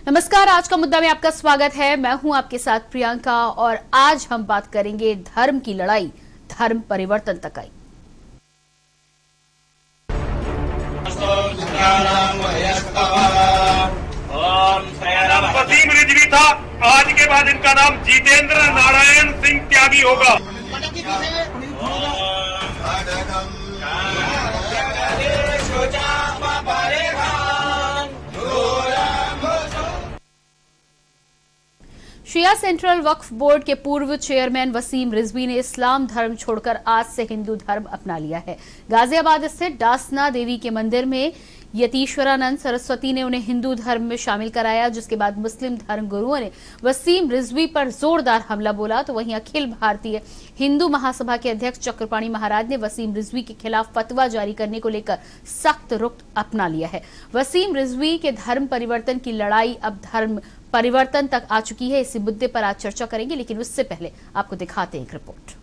नमस्कार, आज का मुद्दा में आपका स्वागत है। मैं हूं आपके साथ प्रियंका और आज हम बात करेंगे धर्म की लड़ाई धर्म परिवर्तन तक आई। वसीम रिजवी था, आज के बाद इनका नाम जितेंद्र नारायण सिंह त्यागी होगा। शिया सेंट्रल वक्फ बोर्ड के पूर्व चेयरमैन वसीम रिजवी ने इस्लाम धर्म छोड़कर आज से हिंदू धर्म अपना लिया है। गाजियाबाद स्थित डासना देवी के मंदिर में यतीश्वरानंद सरस्वती ने उन्हें हिंदू धर्म में शामिल कराया, जिसके बाद मुस्लिम धर्म गुरुओं ने वसीम रिजवी पर जोरदार हमला बोला। तो वहीं अखिल भारतीय हिंदू महासभा के अध्यक्ष चक्रपाणी महाराज ने वसीम रिजवी के खिलाफ फतवा जारी करने को लेकर सख्त रुख अपना लिया है। वसीम रिजवी के धर्म परिवर्तन की लड़ाई अब धर्म परिवर्तन तक आ चुकी है। इसी मुद्दे पर आज चर्चा करेंगे, लेकिन उससे पहले आपको दिखाते हैं एक रिपोर्ट।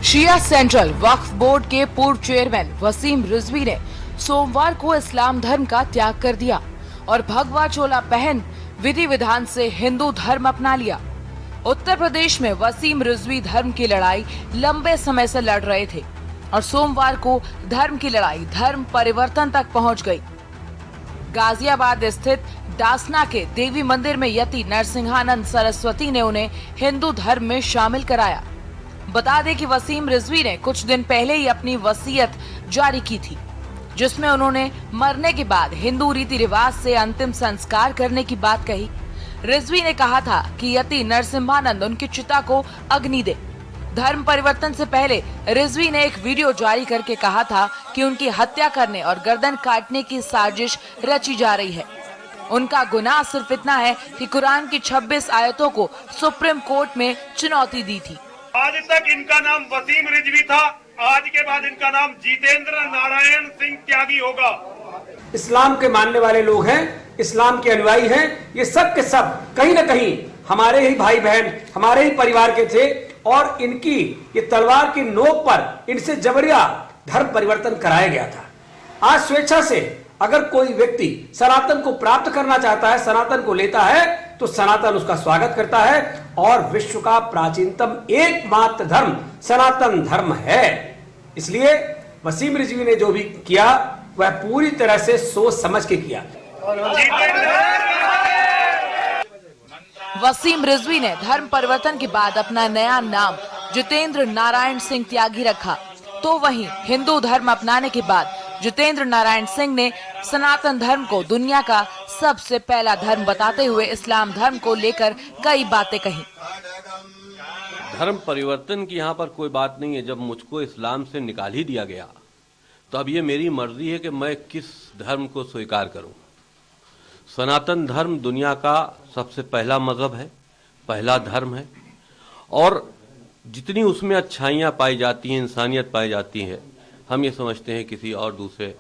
शिया सेंट्रल वक्फ बोर्ड के पूर्व चेयरमैन वसीम रिजवी ने सोमवार को इस्लाम धर्म का त्याग कर दिया और भगवा चोला पहन विधि विधान से हिंदू धर्म अपना लिया। उत्तर प्रदेश में वसीम रिजवी धर्म की लड़ाई लंबे समय से लड़ रहे थे और सोमवार को धर्म की लड़ाई धर्म परिवर्तन तक पहुंच गई। गाजियाबाद स्थित डासना के देवी मंदिर में यति नरसिंहानंद सरस्वती ने उन्हें हिंदू धर्म में शामिल कराया। बता दें कि वसीम रिजवी ने कुछ दिन पहले ही अपनी वसीयत जारी की थी, जिसमें उन्होंने मरने के बाद हिंदू रीति रिवाज से अंतिम संस्कार करने की बात कही। रिजवी ने कहा था कि यति नरसिम्हानंद उनकी चिता को अग्नि दे। धर्म परिवर्तन से पहले रिजवी ने एक वीडियो जारी करके कहा था कि उनकी हत्या करने और गर्दन काटने की साजिश रची जा रही है। उनका गुनाह सिर्फ इतना है कि कुरान की 26 आयतों को सुप्रीम कोर्ट में चुनौती दी थी। आज तक इनका नाम वसीम रिजवी था, आज के बाद इनका नाम जितेंद्र नारायण सिंह त्यागी होगा। इस्लाम के मानने वाले लोग हैं, इस्लाम के अनुयायी हैं, ये सब के सब कहीं न कहीं हमारे ही भाई बहन, हमारे ही परिवार के थे और इनकी ये तलवार की नोक पर इनसे जबरिया धर्म परिवर्तन कराया गया था। आज स्वेच्छा से अगर कोई व्यक्ति सनातन को प्राप्त करना चाहता है, सनातन को लेता है, तो सनातन उसका स्वागत करता है और विश्व का प्राचीनतम एकमात्र धर्म सनातन धर्म है। इसलिए वसीम रिजवी ने जो भी किया वह पूरी तरह से सोच समझ के किया। वसीम रिजवी ने धर्म परिवर्तन के बाद अपना नया नाम जितेंद्र नारायण सिंह त्यागी रखा। तो वहीं हिंदू धर्म अपनाने के बाद जितेंद्र नारायण सिंह ने सनातन धर्म को दुनिया का सबसे पहला धर्म बताते हुए इस्लाम धर्म को लेकर कई बातें कही। धर्म परिवर्तन की यहाँ पर कोई बात नहीं है। जब मुझको इस्लाम से निकाल ही दिया गया तो अब ये मेरी मर्जी है कि मैं किस धर्म को स्वीकार करूं। सनातन धर्म दुनिया का सबसे पहला मजहब है, पहला धर्म है और जितनी उसमें अच्छाइयाँ पाई जाती हैं, इंसानियत पाई जाती है, हम ये समझते हैं किसी और दूसरे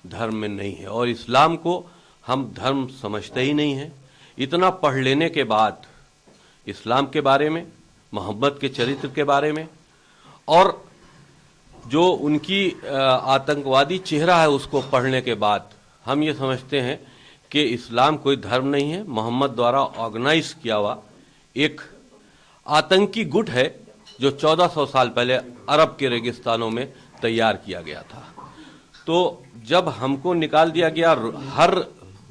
धर्म में नहीं है। और इस्लाम को हम धर्म समझते ही नहीं हैं। इतना पढ़ लेने के बाद इस्लाम के बारे में, मोहम्मद के चरित्र के बारे में और जो उनकी आतंकवादी चेहरा है उसको पढ़ने के बाद हम ये समझते हैं कि इस्लाम कोई धर्म नहीं है, मोहम्मद द्वारा ऑर्गेनाइज किया हुआ एक आतंकी गुट है जो 1400 साल पहले अरब के रेगिस्तानों में तैयार किया गया था। तो जब हमको निकाल दिया गया, हर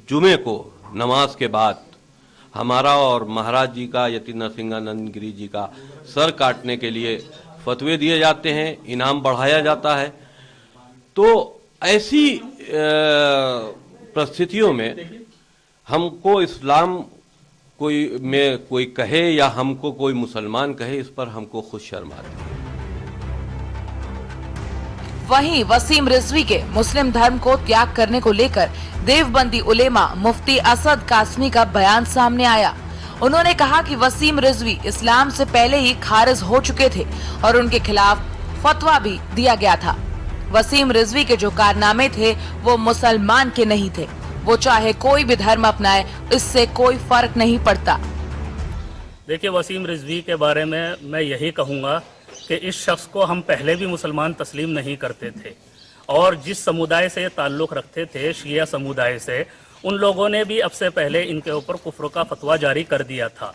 जुमे को नमाज के बाद हमारा और महाराज जी का, यति नरसिंहानंद गिरी जी का सर काटने के लिए फतवे दिए जाते हैं, इनाम बढ़ाया जाता है। तो ऐसी परिस्थितियों में हमको इस्लाम कोई कहे या हमको कोई मुसलमान कहे, इस पर हमको खुद शर्म आती है। वहीं वसीम रिजवी के मुस्लिम धर्म को त्याग करने को लेकर देवबंदी उलेमा मुफ्ती असद कासमी का बयान सामने आया। उन्होंने कहा कि वसीम रिजवी इस्लाम से पहले ही खारिज हो चुके थे और उनके खिलाफ फतवा भी दिया गया था। वसीम रिजवी के जो कारनामे थे वो मुसलमान के नहीं थे। वो चाहे कोई भी धर्म अपनाए, इससे कोई फर्क नहीं पड़ता। देखिए, वसीम रिजवी के बारे में मैं यही कहूँगा कि इस शख्स को हम पहले भी मुसलमान तस्लीम नहीं करते थे, और जिस समुदाय से ताल्लुक़ रखते थे, शिया समुदाय से, उन लोगों ने भी अब से पहले इनके ऊपर कुफ्र का फतवा जारी कर दिया था।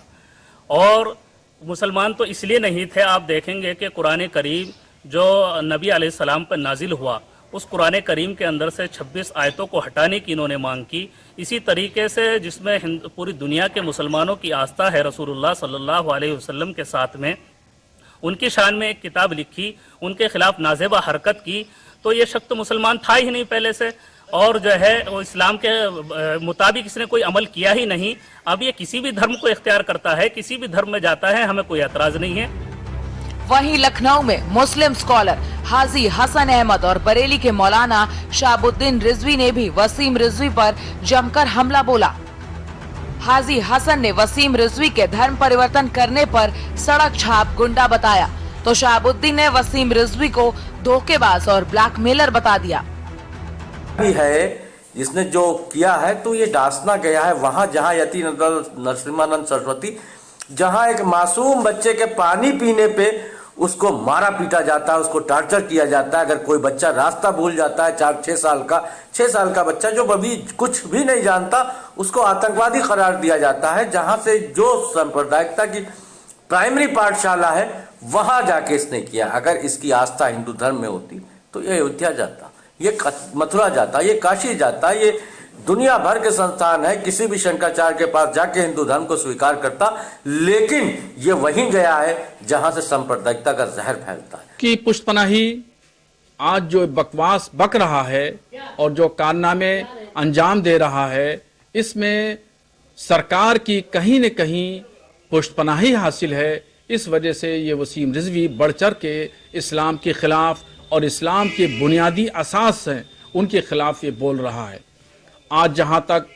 और मुसलमान तो इसलिए नहीं थे, आप देखेंगे कि कुरान करीम जो नबी अलैहिस्सलाम पर नाजिल हुआ, उस कुरान करीम के अंदर से 26 आयतों को हटाने की इन्होंने मांग की। इसी तरीके से जिसमें पूरी दुनिया के मुसलमानों की आस्था है रसूलुल्लाह सल्लल्लाहु अलैहि वसल्लम के साथ में, उनकी शान में एक किताब लिखी, उनके खिलाफ नाजेबा हरकत की, तो ये शख्स तो मुसलमान था ही नहीं पहले से, और जो है वो इस्लाम के मुताबिक इसने कोई अमल किया ही नहीं। अब ये किसी भी धर्म को इख्तियार करता है, किसी भी धर्म में जाता है, हमें कोई एतराज नहीं है। वहीं लखनऊ में मुस्लिम स्कॉलर हाजी हसन अहमद और बरेली के मौलाना शाहबुद्दीन रिजवी ने भी वसीम रिजवी पर जमकर हमला बोला। हाजी हसन ने वसीम रिजवी के धर्म परिवर्तन करने पर सड़क छाप गुंडा बताया, तो शाहबुद्दीन ने वसीम रिजवी को धोखेबाज और ब्लैकमेलर बता दिया। भी है जिसने जो किया है, तो ये डासना गया है वहां जहां यति नरसिम्हानंद सरस्वती, जहां एक मासूम बच्चे के पानी पीने पे उसको मारा पीटा जाता है, उसको टॉर्चर किया जाता है। अगर कोई बच्चा रास्ता भूल जाता है, 4-6 साल का 6 साल का बच्चा जो अभी कुछ भी नहीं जानता, उसको आतंकवादी करार दिया जाता है। जहां से जो सांप्रदायिकता की प्राइमरी पाठशाला है वहां जाके इसने किया। अगर इसकी आस्था हिंदू धर्म में होती तो ये अयोध्या जाता, ये मथुरा जाता, ये काशी जाता, ये दुनिया भर के संस्थान है, किसी भी शंकराचार्य के पास जाके हिंदू धर्म को स्वीकार करता। लेकिन ये वहीं गया है जहां से सांप्रदायिकता का जहर फैलता है। कि पुष्पनाही आज जो बकवास बक रहा है और जो कारनामे अंजाम दे रहा है, इसमें सरकार की कहीं न कहीं पुष्पनाही हासिल है। इस वजह से ये वसीम रिजवी बढ़ चढ़ के इस्लाम के खिलाफ और इस्लाम के बुनियादी असास हैं उनके खिलाफ ये बोल रहा है। आज जहां तक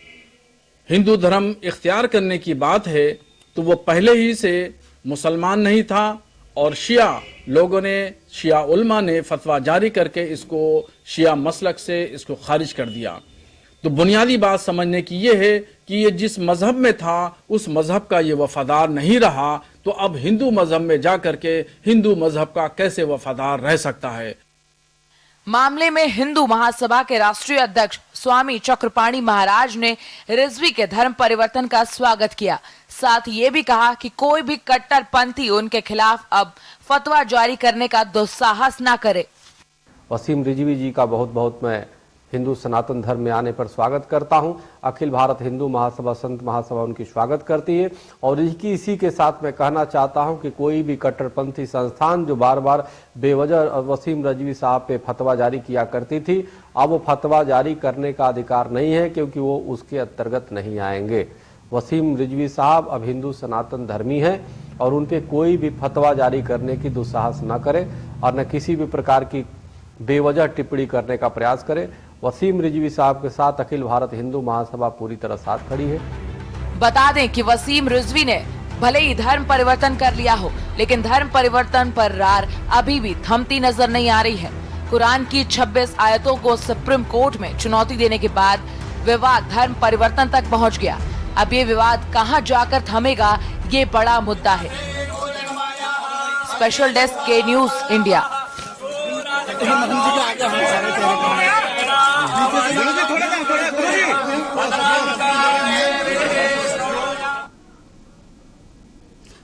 हिंदू धर्म इख्तियार करने की बात है, तो वो पहले ही से मुसलमान नहीं था, और शिया लोगों ने, शिया उल्मा ने फतवा जारी करके इसको शिया मसलक से इसको खारिज कर दिया। तो बुनियादी बात समझने की ये है कि ये जिस मजहब में था उस मजहब का ये वफादार नहीं रहा, तो अब हिंदू मजहब में जा करके हिंदू मजहब का कैसे वफादार रह सकता है। मामले में हिंदू महासभा के राष्ट्रीय अध्यक्ष स्वामी चक्रपाणी महाराज ने रिजवी के धर्म परिवर्तन का स्वागत किया। साथ ये भी कहा कि कोई भी कट्टरपंथी उनके खिलाफ अब फतवा जारी करने का दुस्साहस न करे। वसीम रिजवी जी का बहुत बहुत मैं हिंदू सनातन धर्म में आने पर स्वागत करता हूं। अखिल भारत हिंदू महासभा, संत महासभा उनकी स्वागत करती है, और इसी के साथ मैं कहना चाहता हूं कि कोई भी कट्टरपंथी संस्थान जो बार बार बेवजह वसीम रिजवी साहब पे फतवा जारी किया करती थी, अब वो फतवा जारी करने का अधिकार नहीं है, क्योंकि वो उसके अंतर्गत नहीं आएंगे। वसीम रिजवी साहब अब हिंदू सनातन धर्मी हैं, और उन पर कोई भी फतवा जारी करने की दुस्साहस न करे और न किसी भी प्रकार की बेवजह टिप्पणी करने का प्रयास करे। वसीम रिजवी साहब के साथ अखिल भारत हिंदू महासभा पूरी तरह साथ खड़ी है। बता दें कि वसीम रिजवी ने भले ही धर्म परिवर्तन कर लिया हो, लेकिन धर्म परिवर्तन पर रार अभी भी थमती नजर नहीं आ रही है। कुरान की 26 आयतों को सुप्रीम कोर्ट में चुनौती देने के बाद विवाद धर्म परिवर्तन तक पहुंच गया। अब ये विवाद कहां जाकर थमेगा, ये बड़ा मुद्दा है। स्पेशल डेस्क के न्यूज इंडिया।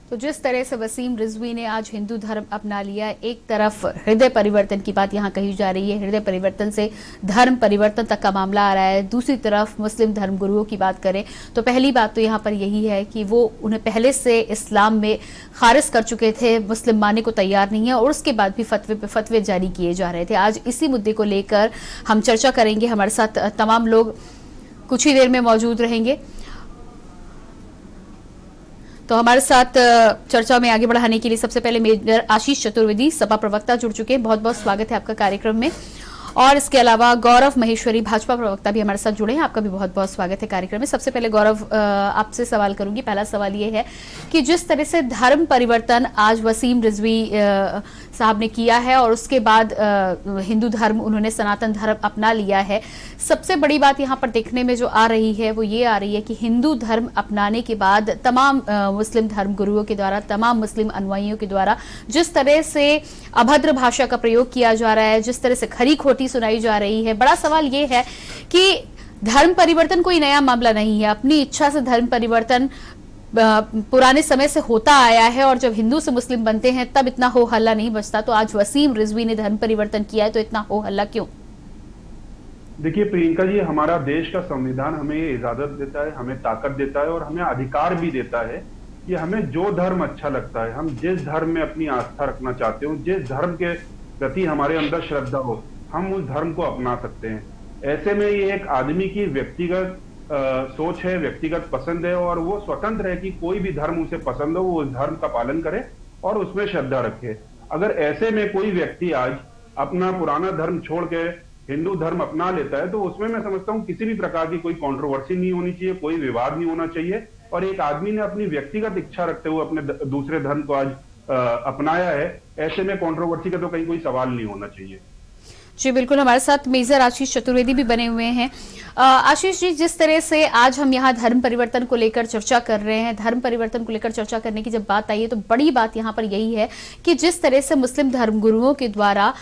तो जिस तरह से वसीम रिजवी ने आज हिंदू धर्म अपना लिया, एक तरफ हृदय परिवर्तन की बात यहाँ कही जा रही है, हृदय परिवर्तन से धर्म परिवर्तन तक का मामला आ रहा है। दूसरी तरफ मुस्लिम धर्म गुरुओं की बात करें तो पहली बात तो यहाँ पर यही है कि वो उन्हें पहले से इस्लाम में खारिज कर चुके थे, मुस्लिम मानने को तैयार नहीं है, और उसके बाद भी फतवे पे फतवे जारी किए जा रहे थे। आज इसी मुद्दे को लेकर हम चर्चा करेंगे। हमारे साथ तमाम लोग कुछ ही देर में मौजूद रहेंगे। तो हमारे साथ चर्चा में आगे बढ़ाने के लिए सबसे पहले मेजर आशीष चतुर्वेदी, सपा प्रवक्ता, जुड़ चुके हैं। बहुत बहुत स्वागत है आपका कार्यक्रम में। और इसके अलावा गौरव महेश्वरी भाजपा प्रवक्ता भी हमारे साथ जुड़े हैं। आपका भी बहुत बहुत स्वागत है कार्यक्रम में। सबसे पहले गौरव, आपसे सवाल करूंगी। पहला सवाल ये है कि जिस तरह से धर्म परिवर्तन आज वसीम रिजवी साहब ने किया है और उसके बाद हिंदू धर्म, उन्होंने सनातन धर्म अपना लिया है, सबसे बड़ी बात यहाँ पर देखने में जो आ रही है वो ये आ रही है कि हिंदू धर्म अपनाने के बाद तमाम मुस्लिम धर्म गुरुओं के द्वारा, तमाम मुस्लिम अनुयायियों के द्वारा जिस तरह से अभद्र भाषा का प्रयोग किया जा रहा है, जिस तरह से खरी खोटी सुनाई जा रही है, बड़ा सवाल ये है कि धर्म परिवर्तन कोई नया मामला नहीं है। अपनी इच्छा से धर्म परिवर्तन पुराने समय से होता आया है और जब हिंदू से मुस्लिम बनते हैं तब इतना हो हल्ला नहीं बचता। तो आज वसीम रिजवी ने धर्म परिवर्तन किया है तो इतना हो हल्ला क्यों? देखिए प्रियंका जी, हमारा देश का संविधान हमें ये इजाजत देता है, हमें ताकत देता है और हमें अधिकार भी देता है कि हमें जो धर्म अच्छा लगता है, हम जिस धर्म में अपनी आस्था रखना चाहते हो, जिस धर्म के प्रति हमारे अंदर श्रद्धा हो, हम उस धर्म को अपना सकते हैं। ऐसे में ये एक आदमी की व्यक्तिगत सोच है, व्यक्तिगत पसंद है और वो स्वतंत्र है कि कोई भी धर्म उसे पसंद हो वो उस धर्म का पालन करे और उसमें श्रद्धा रखे। अगर ऐसे में कोई व्यक्ति आज अपना पुराना धर्म छोड़ के हिंदू धर्म अपना लेता है तो उसमें मैं समझता हूँ किसी भी प्रकार की कोई कंट्रोवर्सी नहीं होनी चाहिए, कोई विवाद नहीं होना चाहिए। और एक आदमी ने अपनी व्यक्तिगत इच्छा रखते हुए अपने दूसरे धर्म को आज अपनाया है, ऐसे में कंट्रोवर्सी का तो कहीं कोई सवाल नहीं होना चाहिए। जी बिल्कुल, हमारे साथ मेजर आशीष चतुर्वेदी भी बने हुए हैं। आशीष जी, जिस तरह से आज हम यहाँ धर्म परिवर्तन को लेकर चर्चा कर रहे हैं, धर्म परिवर्तन को लेकर चर्चा करने की जब बात आई है तो बड़ी बात यहाँ पर यही है कि जिस तरह से मुस्लिम धर्मगुरुओं के द्वारा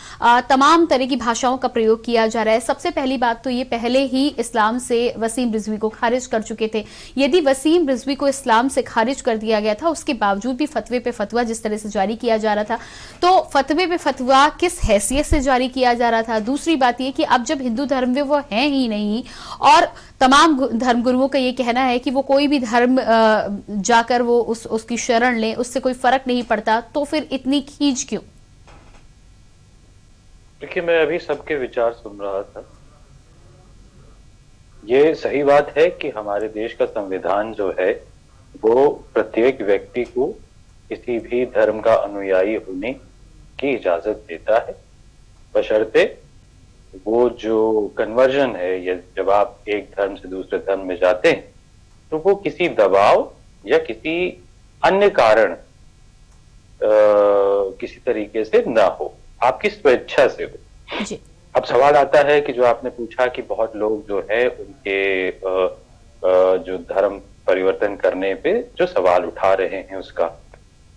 तमाम तरह की भाषाओं का प्रयोग किया जा रहा है। सबसे पहली बात तो ये, पहले ही इस्लाम से वसीम रिजवी को खारिज कर चुके थे। यदि वसीम रिजवी को इस्लाम से खारिज कर दिया गया था, उसके बावजूद भी फतवे पे फतवा जिस तरह से जारी किया जा रहा था, तो फतवे पे फतवा किस हैसियत से जारी किया जा रहा था? दूसरी बात यह कि अब जब हिंदू धर्म में वो है ही नहीं और तमाम धर्मगुरुओं का ये कहना है कि वो कोई भी धर्म जाकर वो उसकी शरण ले, उससे कोई फर्क नहीं पड़ता, तो फिर इतनी खींच क्यों? देखिए, मैं अभी सबके विचार सुन रहा था। ये सही बात है कि हमारे देश का संविधान जो है वो प्रत्येक व्यक्ति को किसी भी धर्म का अनुयायी होने की इजाजत देता है, बशर्ते वो जो कन्वर्जन है या जब आप एक धर्म से दूसरे धर्म में जाते हैं तो वो किसी दबाव या किसी अन्य कारण किसी तरीके से ना हो, आपकी स्वेच्छा से हो। जी। अब सवाल आता है कि जो आपने पूछा कि बहुत लोग जो है उनके जो धर्म परिवर्तन करने पे जो सवाल उठा रहे हैं उसका,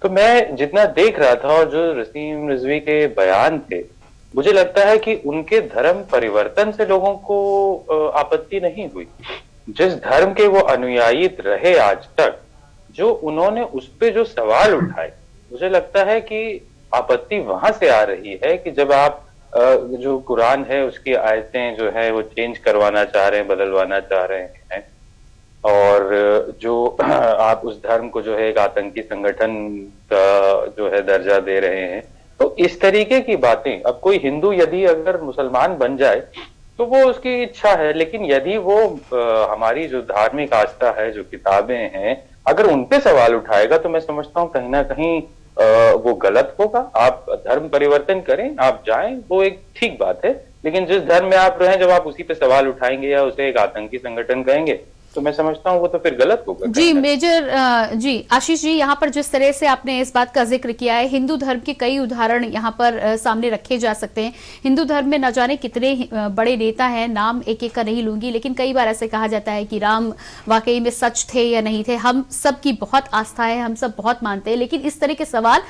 तो मैं जितना देख रहा था और जो वसीम रिजवी के बयान थे, मुझे लगता है कि उनके धर्म परिवर्तन से लोगों को आपत्ति नहीं हुई। जिस धर्म के वो अनुयायी रहे आज तक, जो उन्होंने उस पे जो सवाल उठाए, मुझे लगता है कि आपत्ति वहां से आ रही है कि जब आप जो कुरान है उसकी आयतें जो है वो चेंज करवाना चाह रहे हैं, बदलवाना चाह रहे हैं और जो आप उस धर्म को जो है एक आतंकी संगठन का जो है दर्जा दे रहे हैं, तो इस तरीके की बातें। अब कोई हिंदू यदि अगर मुसलमान बन जाए तो वो उसकी इच्छा है, लेकिन यदि वो हमारी जो धार्मिक आस्था है, जो किताबें हैं, अगर उन पे सवाल उठाएगा तो मैं समझता हूँ कहीं ना कहीं वो गलत होगा। आप धर्म परिवर्तन करें, आप जाएं, वो एक ठीक बात है, लेकिन जिस धर्म में आप रहें, जब आप उसी पे सवाल उठाएंगे या उसे एक आतंकी संगठन कहेंगे तो मैं समझता हूँ वो तो फिर गलत होगा। जी मेजर जी आशीष जी, यहाँ पर जिस तरह से आपने इस बात का जिक्र किया है, हिंदू धर्म के कई उदाहरण यहाँ पर सामने रखे जा सकते हैं। हिंदू धर्म में न जाने कितने बड़े नेता हैं, नाम एक एक का नहीं लूंगी, लेकिन कई बार ऐसे कहा जाता है कि राम वाकई में सच थे या नहीं थे। हम सब की बहुत आस्था है, हम सब बहुत मानते हैं, लेकिन इस तरह के सवाल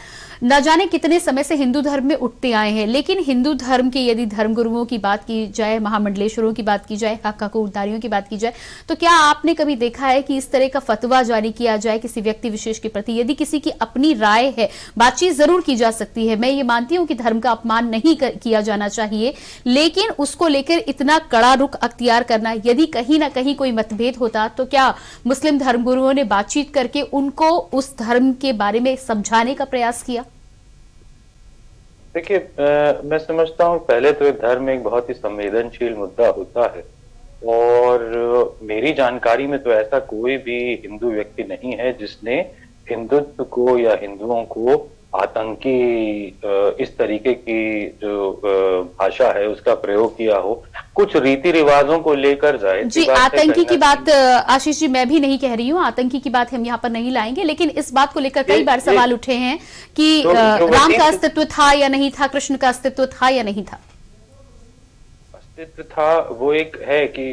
न जाने कितने समय से हिंदू धर्म में उठते आए हैं। लेकिन हिंदू धर्म के यदि धर्मगुरुओं की बात की जाए, महामंडलेश्वरों की बात की जाए, हक हकूकदारियों की बात की जाए, तो क्या आपने कभी देखा है कि इस तरह का फतवा जारी किया जाए किसी व्यक्ति विशेष के प्रति? यदि किसी की अपनी राय है, बातचीत जरूर की जा सकती है, मैं ये मानती हूं कि धर्म का अपमान नहीं किया जाना चाहिए, लेकिन उसको लेकर इतना कड़ा रुख अख्तियार करना, यदि कहीं ना कहीं कोई मतभेद होता तो क्या मुस्लिम धर्मगुरुओं ने बातचीत करके उनको उस धर्म के बारे में समझाने का प्रयास किया? देखिए, मैं समझता हूँ पहले तो एक धर्म एक बहुत ही संवेदनशील मुद्दा होता है और मेरी जानकारी में तो ऐसा कोई भी हिंदू व्यक्ति नहीं है जिसने हिंदुत्व को या हिंदुओं को आतंकी इस तरीके की जो भाषा है उसका प्रयोग किया हो, कुछ रीति रिवाजों को लेकर जाए। जी, आतंकी की बात आशीष जी मैं भी नहीं कह रही हूँ, आतंकी की बात हम यहाँ पर नहीं लाएंगे, लेकिन इस बात को लेकर कई बार सवाल उठे हैं कि राम का अस्तित्व था या नहीं था, कृष्ण का अस्तित्व था या नहीं था। अस्तित्व था, वो एक है कि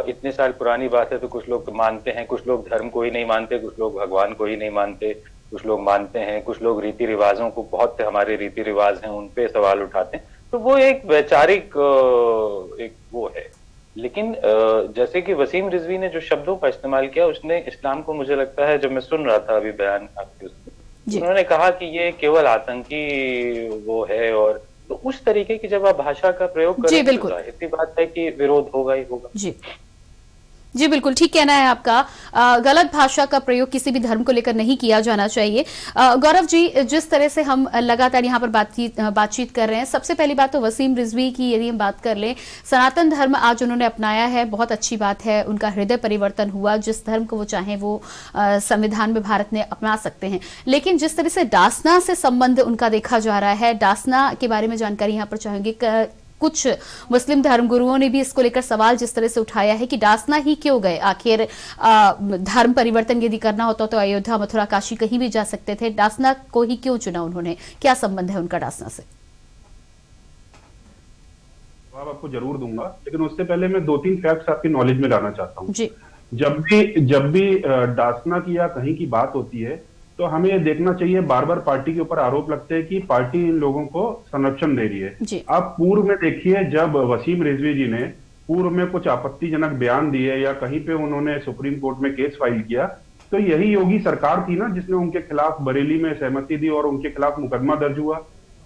इतने साल पुरानी बात है तो कुछ लोग मानते हैं, कुछ लोग धर्म को ही नहीं मानते, कुछ लोग भगवान को ही नहीं मानते, कुछ लोग मानते हैं, कुछ लोग रीति रिवाजों को, बहुत से हमारे रीति रिवाज हैं उन पे सवाल उठाते हैं, तो वो एक वैचारिक एक वो है। लेकिन जैसे कि वसीम रिजवी ने जो शब्दों का इस्तेमाल किया, उसने इस्लाम को, मुझे लगता है जब मैं सुन रहा था अभी बयान आपके, उन्होंने कहा कि ये केवल आतंकी वो है, और तो उस तरीके की जब आप भाषा का प्रयोग करें तो जाहिर सी बात है कि विरोध होगा ही होगा। जी बिल्कुल ठीक कहना है आपका। गलत भाषा का प्रयोग किसी भी धर्म को लेकर नहीं किया जाना चाहिए। गौरव जी, जिस तरह से हम लगातार यहाँ पर बातचीत कर रहे हैं, सबसे पहली बात तो वसीम रिजवी की यदि हम बात कर लें, सनातन धर्म आज उन्होंने अपनाया है, बहुत अच्छी बात है, उनका हृदय परिवर्तन हुआ, जिस धर्म को वो चाहें वो संविधान में भारत ने अपना सकते हैं। लेकिन जिस तरह से डासना से संबंध उनका देखा जा रहा है, डासना के बारे में जानकारी यहाँ पर चाहेंगे। कुछ मुस्लिम धर्मगुरुओं ने भी इसको लेकर सवाल जिस तरह से उठाया है कि डासना ही क्यों गए, आखिर धर्म परिवर्तन यदि करना होता तो अयोध्या, मथुरा, काशी कहीं भी जा सकते थे, डासना को ही क्यों चुना उन्होंने, क्या संबंध है उनका डासना से? जवाब आपको जरूर दूंगा, लेकिन उससे पहले मैं 2-3 फैक्ट्स आपकी नॉलेज में लाना चाहता हूँ जी। जब भी डासना की या कहीं की बात होती है तो हमें ये देखना चाहिए, बार बार पार्टी के ऊपर आरोप लगते हैं कि पार्टी इन लोगों को संरक्षण दे रही है। आप पूर्व में देखिए, जब वसीम रिजवी जी ने पूर्व में कुछ आपत्तिजनक बयान दिए या कहीं पे उन्होंने सुप्रीम कोर्ट में केस फाइल किया, तो यही योगी सरकार थी ना जिसने उनके खिलाफ बरेली में सहमति दी और उनके खिलाफ मुकदमा दर्ज हुआ।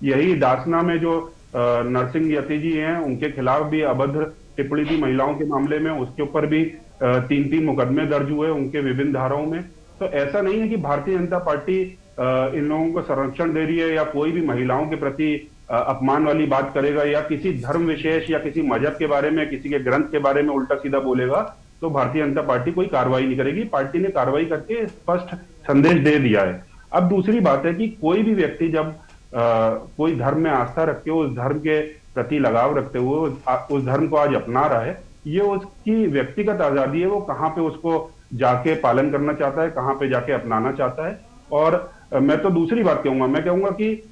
यही डासना में जो नरसिंह यति जी हैं, उनके खिलाफ भी अभद्र टिप्पणी थी महिलाओं के मामले में, उसके ऊपर भी 3-3 मुकदमे दर्ज हुए उनके विभिन्न धाराओं में। तो ऐसा नहीं है कि भारतीय जनता पार्टी इन लोगों को संरक्षण दे रही है या कोई भी महिलाओं के प्रति अपमान वाली बात करेगा या किसी धर्म विशेष या किसी मजहब के बारे में, किसी के ग्रंथ के बारे में उल्टा सीधा बोलेगा तो भारतीय जनता पार्टी कोई कार्रवाई नहीं करेगी। पार्टी ने कार्रवाई करके स्पष्ट संदेश दे दिया है। अब दूसरी बात है कि कोई भी व्यक्ति जब कोई धर्म में आस्था रख के, उस धर्म के प्रति लगाव रखते हुए उस धर्म को आज अपना रहा है, ये उसकी व्यक्तिगत आजादी है, वो कहाँ पे उसको जाके पालन करना चाहता है, कहाँ पे जाके अपनाना चाहता है। और मैं तो दूसरी बात कहूंगा, मैं कहूंगा कि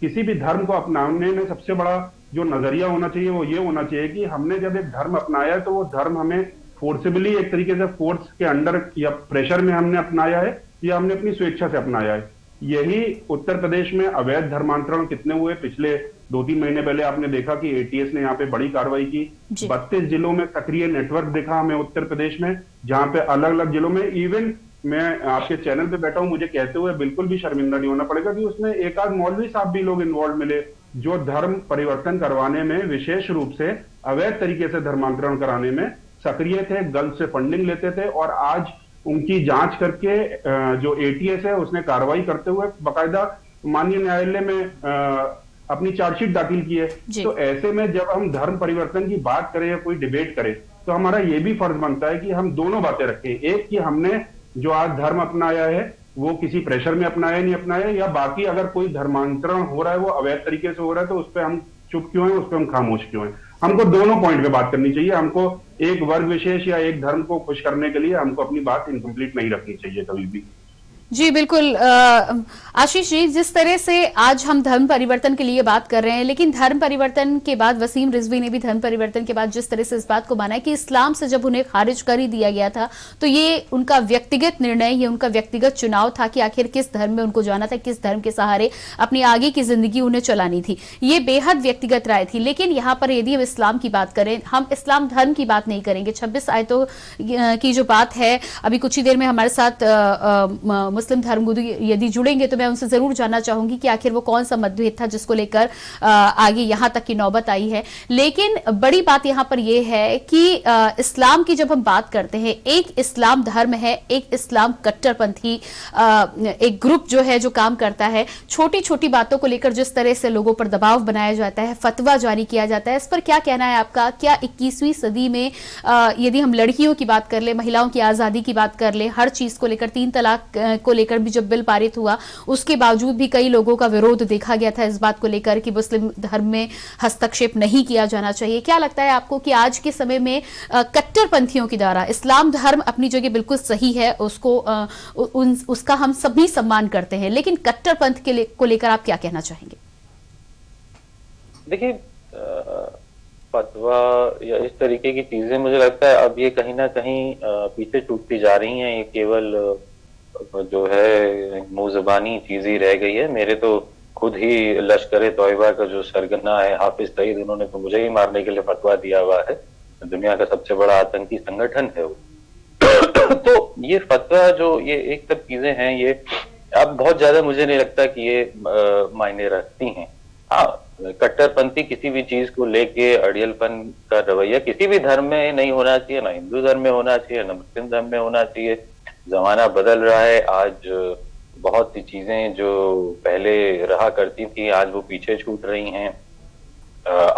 किसी भी धर्म को अपनाने में सबसे बड़ा जो नजरिया होना चाहिए वो ये होना चाहिए कि हमने जब एक धर्म अपनाया है तो वो धर्म हमें फोर्सिबली, एक तरीके से फोर्स के अंडर या प्रेशर में हमने अपनाया है या हमने अपनी स्वेच्छा से अपनाया है। यही उत्तर प्रदेश में अवैध धर्मांतरण कितने हुए, पिछले 2-3 महीने पहले आपने देखा कि एटीएस ने यहाँ पे बड़ी कार्रवाई की। 32 जिलों में सक्रिय नेटवर्क देखा हमें उत्तर प्रदेश में, जहां पे अलग अलग जिलों में, इवन मैं आपके चैनल पे बैठा हूं, मुझे कहते हुए बिल्कुल भी शर्मिंदा नहीं होना पड़ेगा कि उसमें एक आध मौलवी साहब भी लोग इन्वॉल्व मिले जो धर्म परिवर्तन करवाने में, विशेष रूप से अवैध तरीके से धर्मांतरण कराने में सक्रिय थे, गल्फ से फंडिंग लेते थे। और आज उनकी जांच करके जो एटीएस है उसने कार्रवाई करते हुए बाकायदा माननीय न्यायालय में अपनी चार्जशीट दाखिल की है। तो ऐसे में जब हम धर्म परिवर्तन की बात करें या कोई डिबेट करें तो हमारा ये भी फर्ज बनता है कि हम दोनों बातें रखें। एक कि हमने जो आज धर्म अपनाया है वो किसी प्रेशर में अपनाया नहीं अपनाया, या बाकी अगर कोई धर्मांतरण हो रहा है वो अवैध तरीके से हो रहा है तो उस पर हम चुप क्यों हैं, उस पर हम खामोश क्यों हैं। हमको दोनों पॉइंट पे बात करनी चाहिए। हमको एक वर्ग विशेष या एक धर्म को खुश करने के लिए हमको अपनी बात इनकम्प्लीट नहीं रखनी चाहिए कभी भी। जी बिल्कुल आशीष जी, जिस तरह से आज हम धर्म परिवर्तन के लिए बात कर रहे हैं, लेकिन धर्म परिवर्तन के बाद वसीम रिजवी ने भी धर्म परिवर्तन के बाद जिस तरह से इस बात को माना है कि इस्लाम से जब उन्हें खारिज कर ही दिया गया था तो ये उनका व्यक्तिगत निर्णय, ये उनका व्यक्तिगत चुनाव था कि आखिर किस धर्म में उनको जाना था, किस धर्म के सहारे अपनी आगे की जिंदगी उन्हें चलानी थी। ये बेहद व्यक्तिगत राय थी। लेकिन यहाँ पर यदि हम इस्लाम की बात करें, हम इस्लाम धर्म की बात नहीं करेंगे। 26 आयतों की जो बात है, अभी कुछ ही देर में हमारे साथ मुस्लिम धर्मगुरु यदि जुड़ेंगे तो मैं उनसे जरूर जानना चाहूंगी कि आखिर वो कौन सा मतभेद था जिसको लेकर आगे यहां तक की नौबत आई है। लेकिन बड़ी बात यहां पर यह है कि इस्लाम की जब हम बात करते हैं, एक इस्लाम धर्म है, एक इस्लाम कट्टरपंथी एक ग्रुप जो है जो काम करता है। छोटी छोटी बातों को लेकर जिस तरह से लोगों पर दबाव बनाया जाता है, फतवा जारी किया जाता है, इस पर क्या कहना है आपका? क्या 21वीं सदी में यदि हम लड़कियों की बात कर ले, महिलाओं की आजादी की बात कर ले, हर चीज को लेकर 3 तलाक को को लेकर भी जब बिल पारित हुआ उसके बावजूद भी कई लोगों का विरोध देखा गया था इस बात को लेकर कि मुस्लिम धर्म में हस्तक्षेप नहीं किया जाना चाहिए। क्या लगता है आपको कि आज के समय में कट्टरपंथियों के द्वारा इस्लाम धर्म अपनी जगह बिल्कुल सही है, उसका हम सभी सम्मान करते हैं, लेकिन कट्टरपंथ को लेकर आप क्या कहना चाहेंगे? देखिए, फतवा या इस तरीके की चीजें मुझे लगता है अब ये कहीं ना कहीं पीछे छूटती जा रही हैं। ये केवल जो है मुंह ज़बानी चीज ही रह गई है। मेरे तो खुद ही लश्कर तौयबा का जो सरगना है हाफिज सईद, उन्होंने तो मुझे ही मारने के लिए फतवा दिया हुआ है। दुनिया का सबसे बड़ा आतंकी संगठन है वो। तो ये फतवा जो ये एक सब चीजें हैं, ये अब बहुत ज्यादा मुझे नहीं लगता कि ये मायने रखती हैं। हाँ, कट्टरपंथी किसी भी चीज को लेके अड़ियलपन का रवैया किसी भी धर्म में नहीं होना चाहिए, ना हिंदू धर्म में होना चाहिए, ना मुस्लिम धर्म में होना चाहिए। जमाना बदल रहा है। आज बहुत सी चीजें जो पहले रहा करती थी आज वो पीछे छूट रही हैं।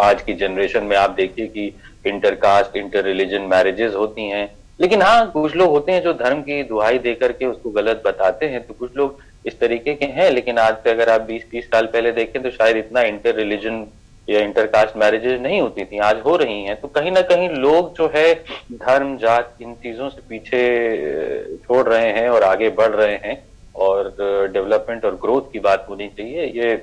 आज की जनरेशन में आप देखिए कि इंटरकास्ट, इंटर रिलीजन मैरिजेस होती हैं, लेकिन हाँ कुछ लोग होते हैं जो धर्म की दुहाई देकर के उसको गलत बताते हैं। तो कुछ लोग इस तरीके के हैं, लेकिन आज से अगर आप 20-30 साल पहले देखें तो शायद इतना इंटर रिलीजन या इंटरकास्ट मैरिजेज नहीं होती थी, आज हो रही हैं। तो कहीं ना कहीं लोग जो है धर्म, जात, इन चीजों से पीछे छोड़ रहे हैं और आगे बढ़ रहे हैं, और डेवलपमेंट और ग्रोथ की बात होनी चाहिए। ये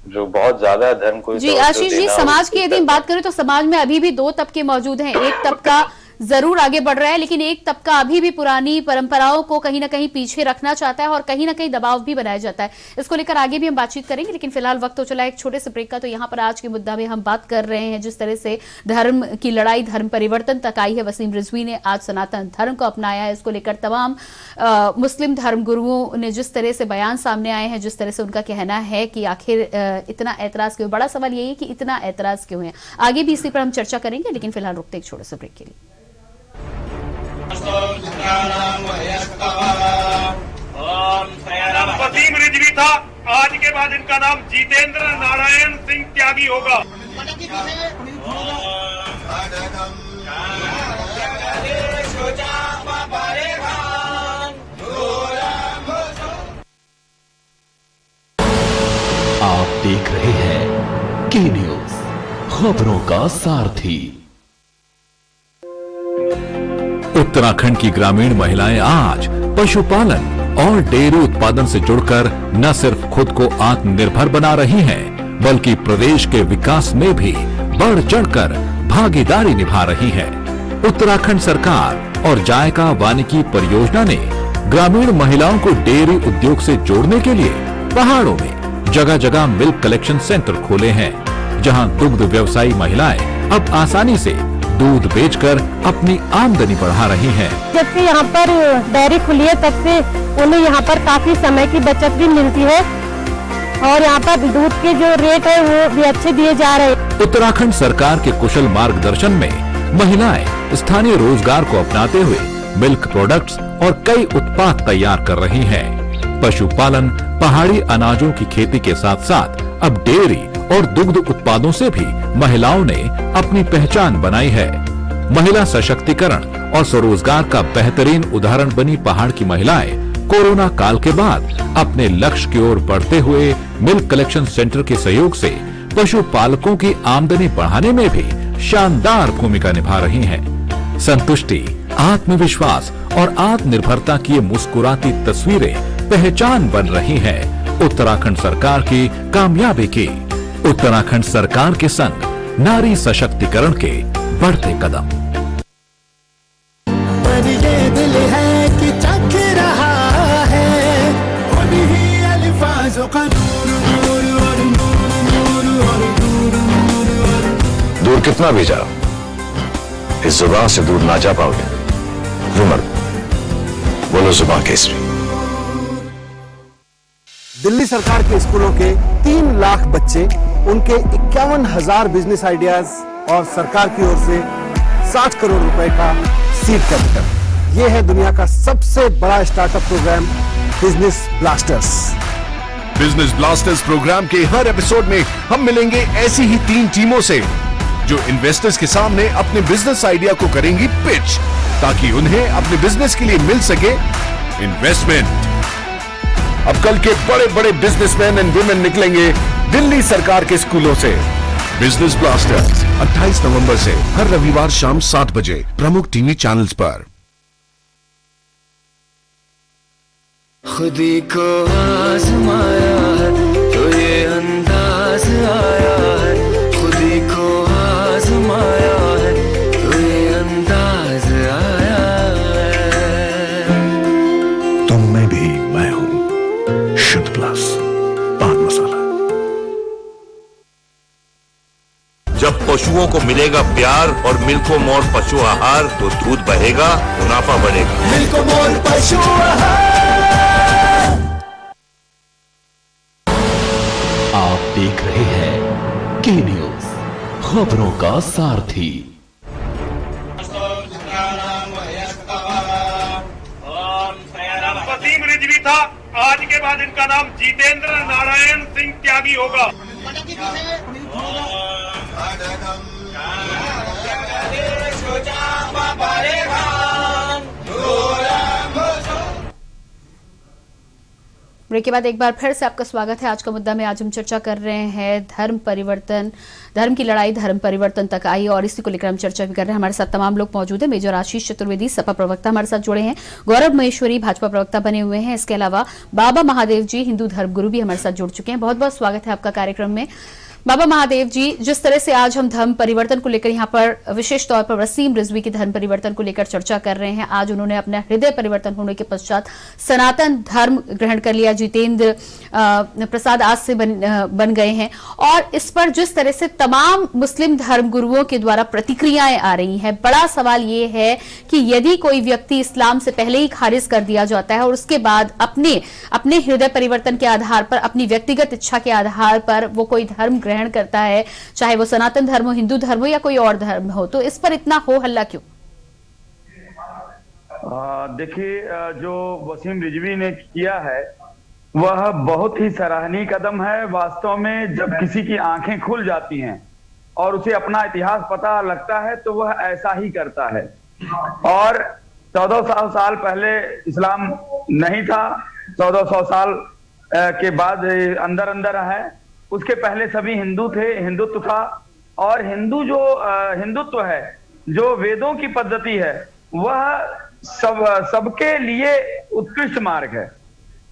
जो बहुत ज्यादा धर्म को जी आशीष जी, समाज की यदि बात करें तो समाज में अभी भी दो तबके मौजूद हैं। एक तबका जरूर आगे बढ़ रहा है, लेकिन एक तबका अभी भी पुरानी परंपराओं को कहीं ना कहीं पीछे रखना चाहता है और कहीं ना कहीं दबाव भी बनाया जाता है। इसको लेकर आगे भी हम बातचीत करेंगे, लेकिन फिलहाल वक्त तो चला एक छोटे से ब्रेक का। तो यहाँ पर आज के मुद्दा में हम बात कर रहे हैं जिस तरह से धर्म की लड़ाई धर्म परिवर्तन तक आई है। वसीम रिजवी ने आज सनातन धर्म को अपनाया है। इसको लेकर तमाम मुस्लिम धर्म गुरुओं ने जिस तरह से बयान सामने आए हैं, जिस तरह से उनका कहना है कि आखिर इतना ऐतराज क्यों। बड़ा सवाल यही है कि इतना ऐतराज क्यों है। आगे भी इसी पर हम चर्चा करेंगे, लेकिन फिलहाल रुकते एक छोटे से ब्रेक के लिए। वसीम रिजवी था, आज के बाद इनका नाम जितेंद्र नारायण सिंह त्यागी होगा। आप देख रहे हैं के न्यूज, खबरों का सारथी। उत्तराखंड की ग्रामीण महिलाएं आज पशुपालन और डेयरी उत्पादन से जुड़कर न सिर्फ खुद को आत्मनिर्भर बना रही हैं, बल्कि प्रदेश के विकास में भी बढ़ चढ़कर भागीदारी निभा रही हैं। उत्तराखंड सरकार और जायका वानिकी परियोजना ने ग्रामीण महिलाओं को डेयरी उद्योग से जोड़ने के लिए पहाड़ों में जगह जगह मिल्क कलेक्शन सेंटर खोले हैं, जहां दुग्ध व्यवसायी महिलाएं अब आसानी से दूध बेचकर अपनी आमदनी बढ़ा रही हैं। जब से यहाँ पर डेयरी खुली है तब से उन्हें यहाँ पर काफी समय की बचत भी मिलती है और यहाँ पर दूध के जो रेट है वो भी अच्छे दिए जा रहे हैं। उत्तराखंड सरकार के कुशल मार्गदर्शन में महिलाएं स्थानीय रोजगार को अपनाते हुए मिल्क प्रोडक्ट्स और कई उत्पाद तैयार कर रही हैं। पशुपालन, पहाड़ी अनाजों की खेती के साथ साथ अब डेयरी और दुग्ध उत्पादों से भी महिलाओं ने अपनी पहचान बनाई है। महिला सशक्तिकरण और स्वरोजगार का बेहतरीन उदाहरण बनी पहाड़ की महिलाएं कोरोना काल के बाद अपने लक्ष्य की ओर बढ़ते हुए मिल्क कलेक्शन सेंटर के सहयोग से पशुपालकों की आमदनी बढ़ाने में भी शानदार भूमिका निभा रही हैं। संतुष्टि, आत्मविश्वास और आत्मनिर्भरता की ये मुस्कुराती तस्वीरें पहचान बन रही हैं उत्तराखंड सरकार की कामयाबी की। उत्तराखंड सरकार के संग नारी सशक्तिकरण के बढ़ते कदम। पर ये दिल है कि चख रहा है उन्हीं अल्फाजों का दूर कितना भी जाओ, इस जुबान से दूर ना जा पाओगे। रुमर बोलो जुबान केसरी। दिल्ली सरकार के स्कूलों के 3 लाख बच्चे, उनके 51,000 बिजनेस आइडियाज और सरकार की ओर से 60 करोड़ रुपए का सीड कैपिटल। यह है दुनिया का सबसे बड़ा startup programme Business Blasters. Business Blasters programme के हर एपिसोड में हम मिलेंगे ऐसी ही 3 टीमों से जो इन्वेस्टर्स के सामने अपने बिजनेस आइडिया को करेंगी पिच, ताकि उन्हें अपने बिजनेस के लिए मिल सके इन्वेस्टमेंट। अब कल के बड़े बड़े बिजनेसमैन एंड वुमेन निकलेंगे दिल्ली सरकार के स्कूलों से। बिजनेस ब्लास्टर्स 28 नवंबर से हर रविवार शाम 7 बजे प्रमुख टीवी चैनल्स पर। खुदी को आजमाया है तो ये अंदाज आया है, खुदी को आजमाया है तो ये अंदाज आया है। तुम में भी मैं हूं, शुद्ध प्लस पान मसाला। जब पशुओं को मिलेगा प्यार और मिल्को मोर पशु आहार तो दूध बहेगा, मुनाफा बढ़ेगा। मिल्को मोर पशु आहार। आप देख रहे हैं के न्यूज, खबरों का सारथी। वसीम रिजवी था, आज के बाद इनका नाम जितेंद्र नारायण सिंह त्यागी होगा। ब्रेक के बाद एक बार फिर से आपका स्वागत है। आज का मुद्दा में आज हम चर्चा कर रहे हैं धर्म परिवर्तन, धर्म की लड़ाई धर्म परिवर्तन तक आई और इसी को लेकर हम चर्चा भी कर रहे हैं। हमारे साथ तमाम लोग मौजूद हैं। मेजर आशीष चतुर्वेदी सपा प्रवक्ता हमारे साथ जुड़े हैं, गौरव महेश्वरी भाजपा प्रवक्ता बने हुए हैं, इसके अलावा बाबा महादेव जी हिंदू धर्म गुरु भी हमारे साथ जुड़ चुके हैं। बहुत बहुत स्वागत है आपका कार्यक्रम में। बाबा महादेव जी, जिस तरह से आज हम धर्म परिवर्तन को लेकर यहाँ पर विशेष तौर पर वसीम रिजवी के धर्म परिवर्तन को लेकर चर्चा कर रहे हैं, आज उन्होंने अपना हृदय परिवर्तन होने के पश्चात सनातन धर्म ग्रहण कर लिया, जितेंद्र प्रसाद आज से बन गए हैं और इस पर जिस तरह से तमाम मुस्लिम धर्म गुरुओं के द्वारा प्रतिक्रियाएं आ रही हैं, बड़ा सवाल ये है कि यदि कोई व्यक्ति इस्लाम से पहले ही खारिज कर दिया जाता है और उसके बाद अपने हृदय परिवर्तन के आधार पर, अपनी व्यक्तिगत इच्छा के आधार पर वो कोई धर्म ग्रहण करता है, चाहे वो सनातन धर्म हो, हिंदू धर्म हो या कोई और धर्म हो, तो इस पर इतना हो हल्ला क्यों? देखिए, जो वसीम रिजवी ने किया है वह बहुत ही सराहनीय कदम है। वास्तव में जब किसी की आंखें खुल जाती हैं और उसे अपना इतिहास पता लगता है तो वह ऐसा ही करता है। और 1400 साल पहले इस्लाम नहीं था, 1400 साल के बाद अंदर अंदर है, उसके पहले सभी हिंदू थे, हिंदुत्व था। और हिंदुत्व है, जो वेदों की पद्धति है, वह सबके लिए उत्कृष्ट मार्ग है।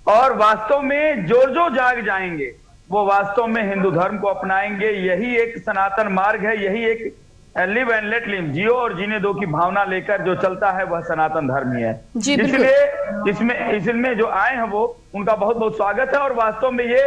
और वास्तव में जो जाग जाएंगे वो वास्तव में हिंदू धर्म को अपनाएंगे। यही एक सनातन मार्ग है, यही एक लिव एंड लेट लिव, जियो और जीने दो की भावना लेकर जो चलता है वह सनातन धर्म ही है। इसलिए इसमें जो आए हैं वो उनका बहुत बहुत स्वागत है और वास्तव में ये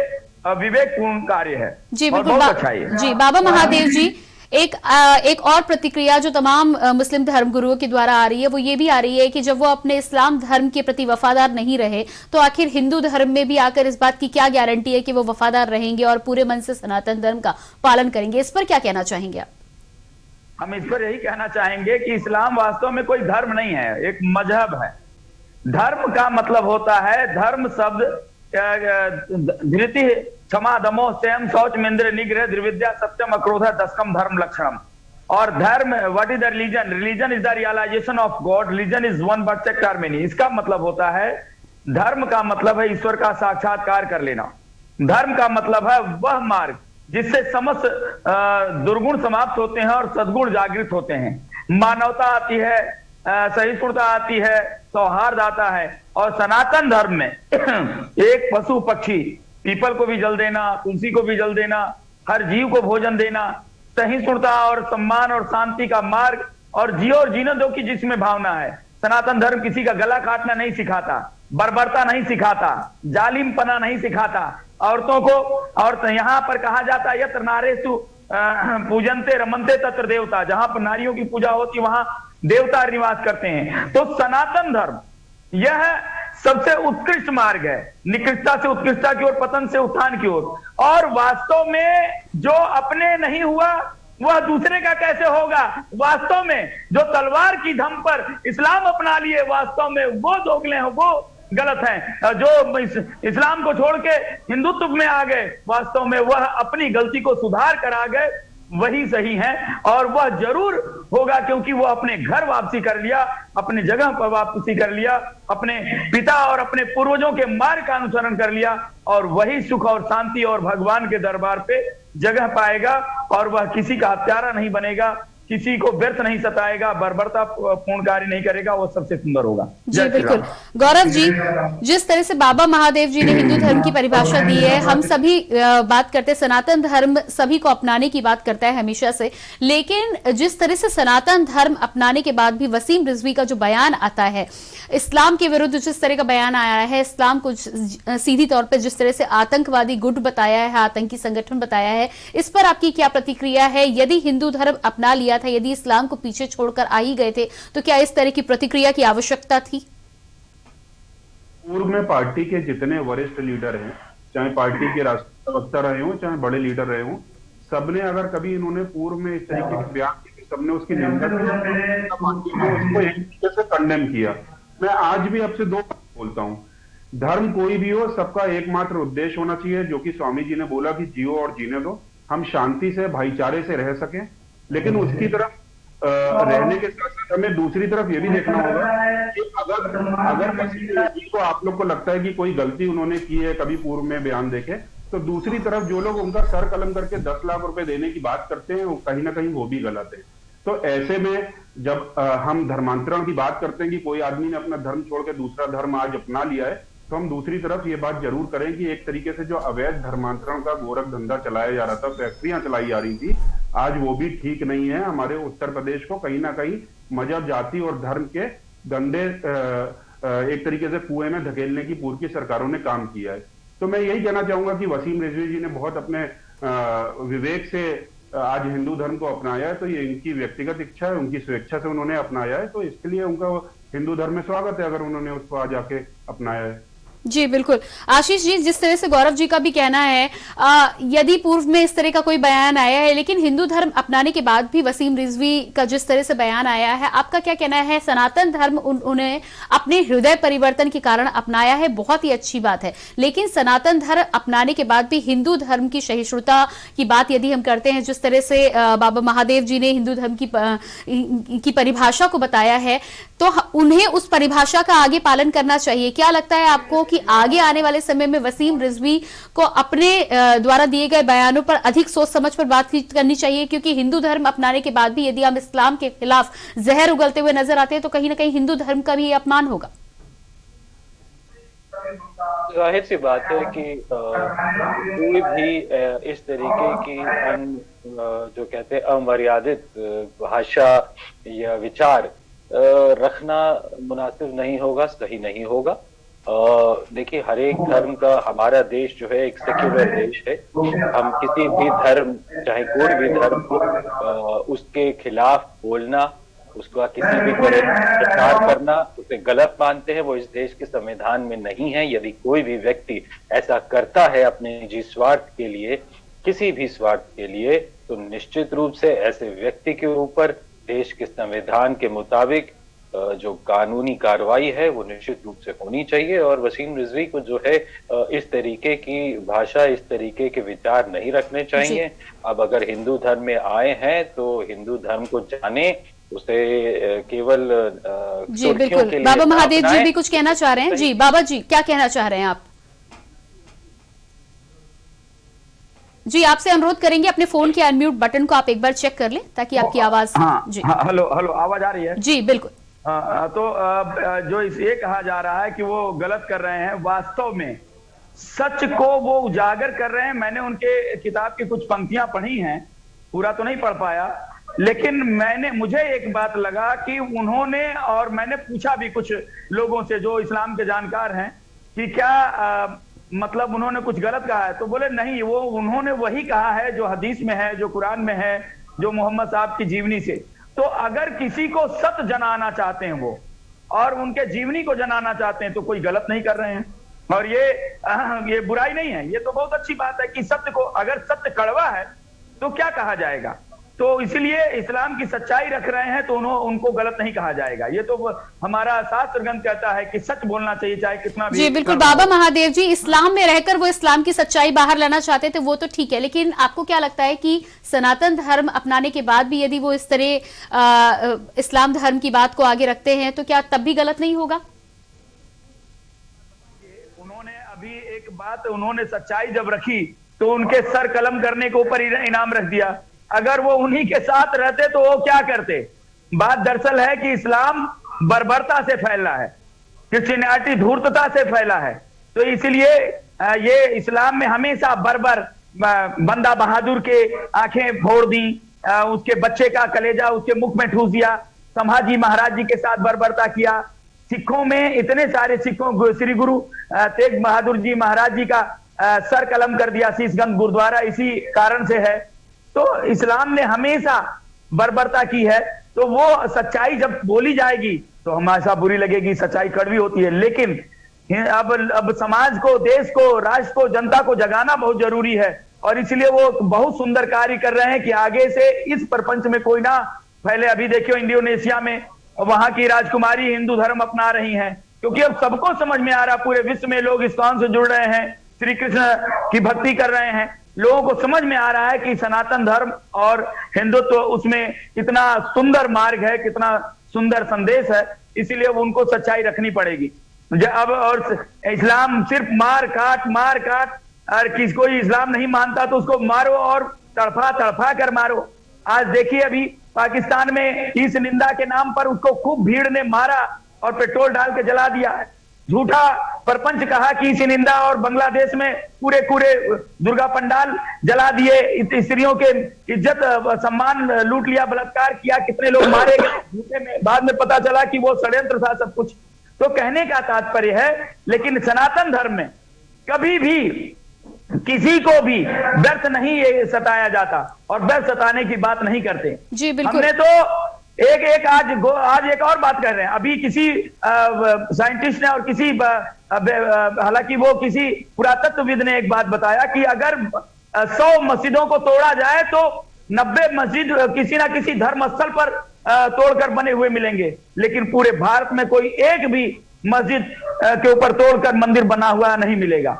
विवेकपूर्ण कार्य है जी, और बहुत अच्छा है। जी बाबा महादेव जी, एक और प्रतिक्रिया जो तमाम मुस्लिम धर्म गुरुओं के द्वारा आ रही है वो ये भी आ रही है कि जब वो अपने इस्लाम धर्म के प्रति वफादार नहीं रहे तो आखिर हिंदू धर्म में भी आकर इस बात की क्या गारंटी है कि वो वफादार रहेंगे और पूरे मन से सनातन धर्म का पालन करेंगे? इस पर क्या कहना चाहेंगे आप? हम इस पर यही कहना चाहेंगे कि इस्लाम वास्तव में कोई धर्म नहीं है, एक मजहब है। धर्म का मतलब होता है, धर्म शब्द धृति क्षमा दमो संयम शौच मिंद्र निग्रह द्विविद्या सत्यम अक्रोध दशकम धर्म लक्षणम। और धर्म, what is the religion? Religion is the realisation of God, religion is one but sects are many. इसका मतलब होता है, धर्म का मतलब है ईश्वर का साक्षात्कार कर लेना। धर्म का मतलब है वह मार्ग जिससे समस्त दुर्गुण समाप्त होते हैं और सद्गुण जागृत होते हैं। मानवता आती है, सहिष्णुता आती है, सौहार्द आता है। और सनातन धर्म में एक पशु पक्षी, पीपल को भी जल देना, तुलसी को भी जल देना, हर जीव को भोजन देना, सहिष्णुता और सम्मान और शांति का मार्ग और जियो और जीने दो की जिसमें भावना है। सनातन धर्म किसी का गला काटना नहीं सिखाता, बर्बरता नहीं सिखाता, जालिमपना नहीं सिखाता औरतों को। और यहाँ पर कहा जाता है यत्र नारेषु पूजनते रमनते तत्र देवता, जहां पर नारियों की पूजा होती वहां देवता निवास करते हैं। तो सनातन धर्म यह सबसे उत्कृष्ट मार्ग है, निकृष्टता से उत्कृष्टता की ओर, पतन से उत्थान की ओर। और वास्तव में जो अपने नहीं हुआ वह दूसरे का कैसे होगा? वास्तव में जो तलवार की धम पर इस्लाम अपना लिए, वास्तव में वो दोगले हैं, वो गलत हैं। जो इस्लाम को छोड़ के हिंदुत्व में आ गए, वास्तव में वह अपनी गलती को सुधार कर आ गए। वही सही है, और वह जरूर होगा, क्योंकि वो अपने घर वापसी कर लिया, अपने जगह पर वापसी कर लिया, अपने पिता और अपने पूर्वजों के मार्ग का अनुसरण कर लिया, और वही सुख और शांति और भगवान के दरबार पे जगह पाएगा, और वह किसी का हत्यारा नहीं बनेगा, किसी को व्यर्थ नहीं सताएगा, बर्बरता पूर्ण कार्य नहीं करेगा, वो सबसे सुंदर होगा। जी बिल्कुल। गौरव जी, जिस तरह से बाबा महादेव जी ने हिंदू धर्म की परिभाषा दी है, हम सभी बात करते हैं सनातन धर्म सभी को अपनाने की बात करता है हमेशा से, लेकिन जिस तरह से सनातन धर्म अपनाने के बाद भी वसीम रिजवी का जो बयान आता है, इस्लाम के विरुद्ध जिस तरह का बयान आया है, इस्लाम को सीधी तौर पर जिस तरह से आतंकवादी गुट बताया है, आतंकी संगठन बताया है, इस पर आपकी क्या प्रतिक्रिया है? यदि हिंदू धर्म अपना लिया था, यदि इस्लाम को पीछे छोड़कर आ ही गए थे, तो क्या इस तरह की प्रतिक्रिया की आवश्यकता थी? पूर्व में पार्टी के जितने वरिष्ठ लीडर हैं, चाहे पार्टी के राष्ट्रीय प्रवक्ता रहे हो, चाहे बड़े लीडर रहे हो, सबने अगर कभी इन्होंने पूर्व में इस तरीके के बयान किए, सबने उसकी निंदा की, उसको एक तरीके से कंडेम किया। मैं आज भी आपसे दो बात बोलता हूं, धर्म कोई भी हो, सबका एकमात्र उद्देश्य होना चाहिए, जो कि स्वामी जी ने बोला कि जियो और जीने दो, हम शांति से भाईचारे से रह सकें, लेकिन उसकी तरफ रहने के साथ साथ हमें दूसरी तरफ ये भी देखना होगा कि अगर किसी को आप लोग को लगता है कि कोई गलती उन्होंने की है, कभी पूर्व में बयान देखे, तो दूसरी तरफ जो लोग उनका सर कलम करके 10 लाख रुपए देने की बात करते हैं, वो कहीं ना कहीं वो भी गलत है। तो ऐसे में जब हम धर्मांतरण की बात करते हैं कि कोई आदमी ने अपना धर्म छोड़ के दूसरा धर्म आज अपना लिया है, तो हम दूसरी तरफ ये बात जरूर करें कि एक तरीके से जो अवैध धर्मांतरण का गोरख धंधा चलाया जा रहा था, फैक्ट्रियां चलाई जा रही थी, आज वो भी ठीक नहीं है। हमारे उत्तर प्रदेश को कहीं ना कहीं मजहब, जाति और धर्म के गंदे एक तरीके से कुएं में धकेलने की पूर्व की सरकारों ने काम किया है। तो मैं यही कहना चाहूंगा कि वसीम रिजवी जी ने बहुत अपने विवेक से आज हिंदू धर्म को अपनाया है, तो ये इनकी व्यक्तिगत इच्छा है, उनकी स्वेच्छा से उन्होंने अपनाया है, तो इसके लिए उनका हिंदू धर्म में स्वागत है अगर उन्होंने उसको आज आके अपनाया है। जी बिल्कुल। आशीष जी, जिस तरह से गौरव जी का भी कहना है, यदि पूर्व में इस तरह का कोई बयान आया है, लेकिन हिंदू धर्म अपनाने के बाद भी वसीम रिजवी का जिस तरह से बयान आया है, आपका क्या कहना है? सनातन धर्म उन्हें अपने हृदय परिवर्तन के कारण अपनाया है, बहुत ही अच्छी बात है, लेकिन सनातन धर्म अपनाने के बाद भी हिंदू धर्म की सहिष्णुता की बात यदि हम करते हैं, जिस तरह से बाबा महादेव जी ने हिंदू धर्म की परिभाषा को बताया है, तो उन्हें उस परिभाषा का आगे पालन करना चाहिए। क्या लगता है आपको कि आगे आने वाले समय में वसीम रिजवी को अपने द्वारा दिए गए बयानों पर अधिक सोच समझ पर बातचीत करनी चाहिए? क्योंकि हिंदू धर्म अपनाने के बाद भी यदि हम इस्लाम के खिलाफ जहर उगलते हुए नजर आते हैं, तो कहीं ना कहीं हिंदू धर्म का भी अपमान होगा। जाहिर सी बात है कि कोई भी इस तरीके की जो कहते हैं अमर्यादित भाषा या विचार रखना मुनासिब नहीं होगा, सही नहीं होगा। देखिए, हर एक धर्म का, हमारा देश जो है एक सेक्युलर देश है। हम किसी भी धर्म, चाहे कोई भी धर्म हो, उसके खिलाफ बोलना, उसका किसी भी तरह प्रचार करना, उसे गलत मानते हैं, वो इस देश के संविधान में नहीं है। यदि कोई भी व्यक्ति ऐसा करता है अपने निजी स्वार्थ के लिए, किसी भी स्वार्थ के लिए, तो निश्चित रूप से ऐसे व्यक्ति के ऊपर देश के संविधान के मुताबिक जो कानूनी कार्रवाई है वो निश्चित रूप से होनी चाहिए। और वसीम रिजवी को जो है इस तरीके की भाषा, इस तरीके के विचार नहीं रखने चाहिए। अब अगर हिंदू धर्म में आए हैं तो हिंदू धर्म को जाने, उसे केवल जी बिल्कुल। बाबा महादेव जी भी कुछ कहना चाह रहे हैं। जी बाबा जी, क्या कहना चाह रहे हैं आप? जी, आपसे अनुरोध करेंगे अपने फोन के अनम्यूट बटन को आप एक बार चेक कर लें ताकि आपकी आवाज। जी हेलो, आवाज आ रही है? जी बिल्कुल। तो जो ये कहा जा रहा है कि वो गलत कर रहे हैं, वास्तव में सच को वो उजागर कर रहे हैं। मैंने उनके किताब की कुछ पंक्तियां पढ़ी हैं, पूरा तो नहीं पढ़ पाया, लेकिन मुझे एक बात लगा कि उन्होंने, और मैंने पूछा भी कुछ लोगों से जो इस्लाम के जानकार हैं कि क्या मतलब उन्होंने कुछ गलत कहा है, तो बोले नहीं, वो उन्होंने वही कहा है जो हदीस में है, जो कुरान में है, जो मोहम्मद साहब की जीवनी से। तो अगर किसी को सत जनाना चाहते हैं वो, और उनके जीवनी को जनाना चाहते हैं, तो कोई गलत नहीं कर रहे हैं। और ये बुराई नहीं है, ये तो बहुत अच्छी बात है कि सत्य को, अगर सत्य कड़वा है तो क्या कहा जाएगा, तो इसलिए इस्लाम की सच्चाई रख रहे हैं तो उनको गलत नहीं कहा जाएगा। ये तो हमारा शास्त्र ग्रंथ कहता है कि सच बोलना चाहिए चाहे कितना भी। जी बिल्कुल बाबा महादेव जी, इस्लाम में रहकर वो इस्लाम की सच्चाई बाहर लाना चाहते थे, वो तो ठीक है, लेकिन आपको क्या लगता है कि सनातन धर्म अपनाने के बाद भी यदि वो इस तरह इस्लाम धर्म की बात को आगे रखते हैं तो क्या तब भी गलत नहीं होगा? उन्होंने अभी एक बात, उन्होंने सच्चाई जब रखी तो उनके सर कलम करने के ऊपर इनाम रख दिया। अगर वो उन्हीं के साथ रहते तो वो क्या करते? बात दरअसल है कि इस्लाम बर्बरता से फैला है, क्रिश्चियनिटी धूर्तता से फैला है, तो इसलिए ये इस्लाम में हमेशा बर्बर, बंदा बहादुर के आंखें फोड़ दी, उसके बच्चे का कलेजा उसके मुख में ठूस दिया, संभाजी महाराज जी के साथ बर्बरता किया। सिखों में इतने सारे सिखों, श्री गुरु तेग बहादुर जी महाराज जी का सर कलम कर दिया शीशगंज गुरुद्वारा इसी कारण से है। तो इस्लाम ने हमेशा बर्बरता की है, तो वो सच्चाई जब बोली जाएगी तो हमेशा बुरी लगेगी, सच्चाई कड़वी होती है। लेकिन अब समाज को, देश को, राष्ट्र को, जनता को जगाना बहुत जरूरी है और इसलिए वो बहुत सुंदर कार्य कर रहे हैं कि आगे से इस प्रपंच में कोई ना फैले। अभी देखियो इंडोनेशिया में वहां की राजकुमारी हिंदू धर्म अपना रही हैं, क्योंकि अब सबको समझ में आ रहा, पूरे विश्व में लोग इस्कॉन से जुड़ रहे हैं, श्री कृष्ण की भक्ति कर रहे हैं, लोगों को समझ में आ रहा है कि सनातन धर्म और हिंदुत्व उसमें कितना सुंदर मार्ग है, कितना सुंदर संदेश है, इसीलिए उनको सच्चाई रखनी पड़ेगी। अब और इस्लाम सिर्फ मार काट और किसी कोई इस्लाम नहीं मानता तो उसको मारो और तड़फा कर मारो। आज देखिए अभी पाकिस्तान में इस निंदा के नाम पर उसको खूब भीड़ ने मारा और पेट्रोल डाल के जला दिया है। झूठा परपंच कहा कि इस निंदा, और बांग्लादेश में पूरे दुर्गा पंडाल जला दिए, स्त्रियों के इज्जत सम्मान लूट लिया, बलात्कार किया, कितने लोग मारे गए झूठे में, बाद में पता चला कि वो षड्यंत्र था सब कुछ। तो कहने का तात्पर्य है, लेकिन सनातन धर्म में कभी भी किसी को भी व्यर्थ नहीं सताया जाता और व्यर्थ सताने की बात नहीं करते। जी बिल्कुल। हमने तो एक आज एक और बात कर रहे हैं, अभी किसी साइंटिस्ट ने और किसी हालांकि वो किसी पुरातत्वविद ने एक बात बताया कि अगर 100 मस्जिदों को तोड़ा जाए तो 90 मस्जिद किसी ना किसी धर्म स्थल पर तोड़कर बने हुए मिलेंगे, लेकिन पूरे भारत में कोई एक भी मस्जिद के ऊपर तोड़कर मंदिर बना हुआ नहीं मिलेगा।